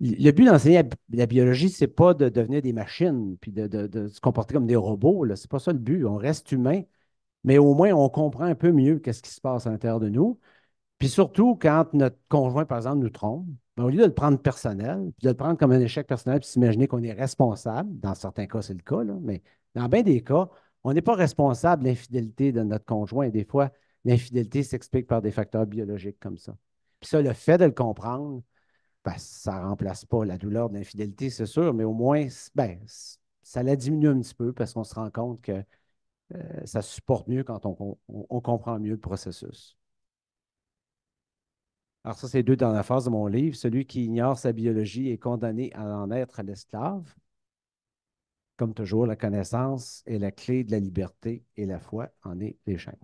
Le but d'enseigner la biologie, c'est pas de devenir des machines, puis de se comporter comme des robots, là. C'est pas ça le but. On reste humain, mais au moins on comprend un peu mieux qu'est-ce qui se passe à l'intérieur de nous. Puis surtout, quand notre conjoint, par exemple, nous trompe, ben, au lieu de le prendre personnel, puis de le prendre comme un échec personnel, puis s'imaginer qu'on est responsable, dans certains cas, c'est le cas, là, mais dans bien des cas, on n'est pas responsable de l'infidélité de notre conjoint. Des fois, l'infidélité s'explique par des facteurs biologiques comme ça. Puis ça, le fait de le comprendre, ben, ça ne remplace pas la douleur de l'infidélité, c'est sûr, mais au moins, ben, ça la diminue un petit peu parce qu'on se rend compte que ça se supporte mieux quand on comprend mieux le processus. Alors ça, c'est deux dans la phase de mon livre. Celui qui ignore sa biologie est condamné à en être l'esclave. Comme toujours, la connaissance est la clé de la liberté et la foi en est les chaînes.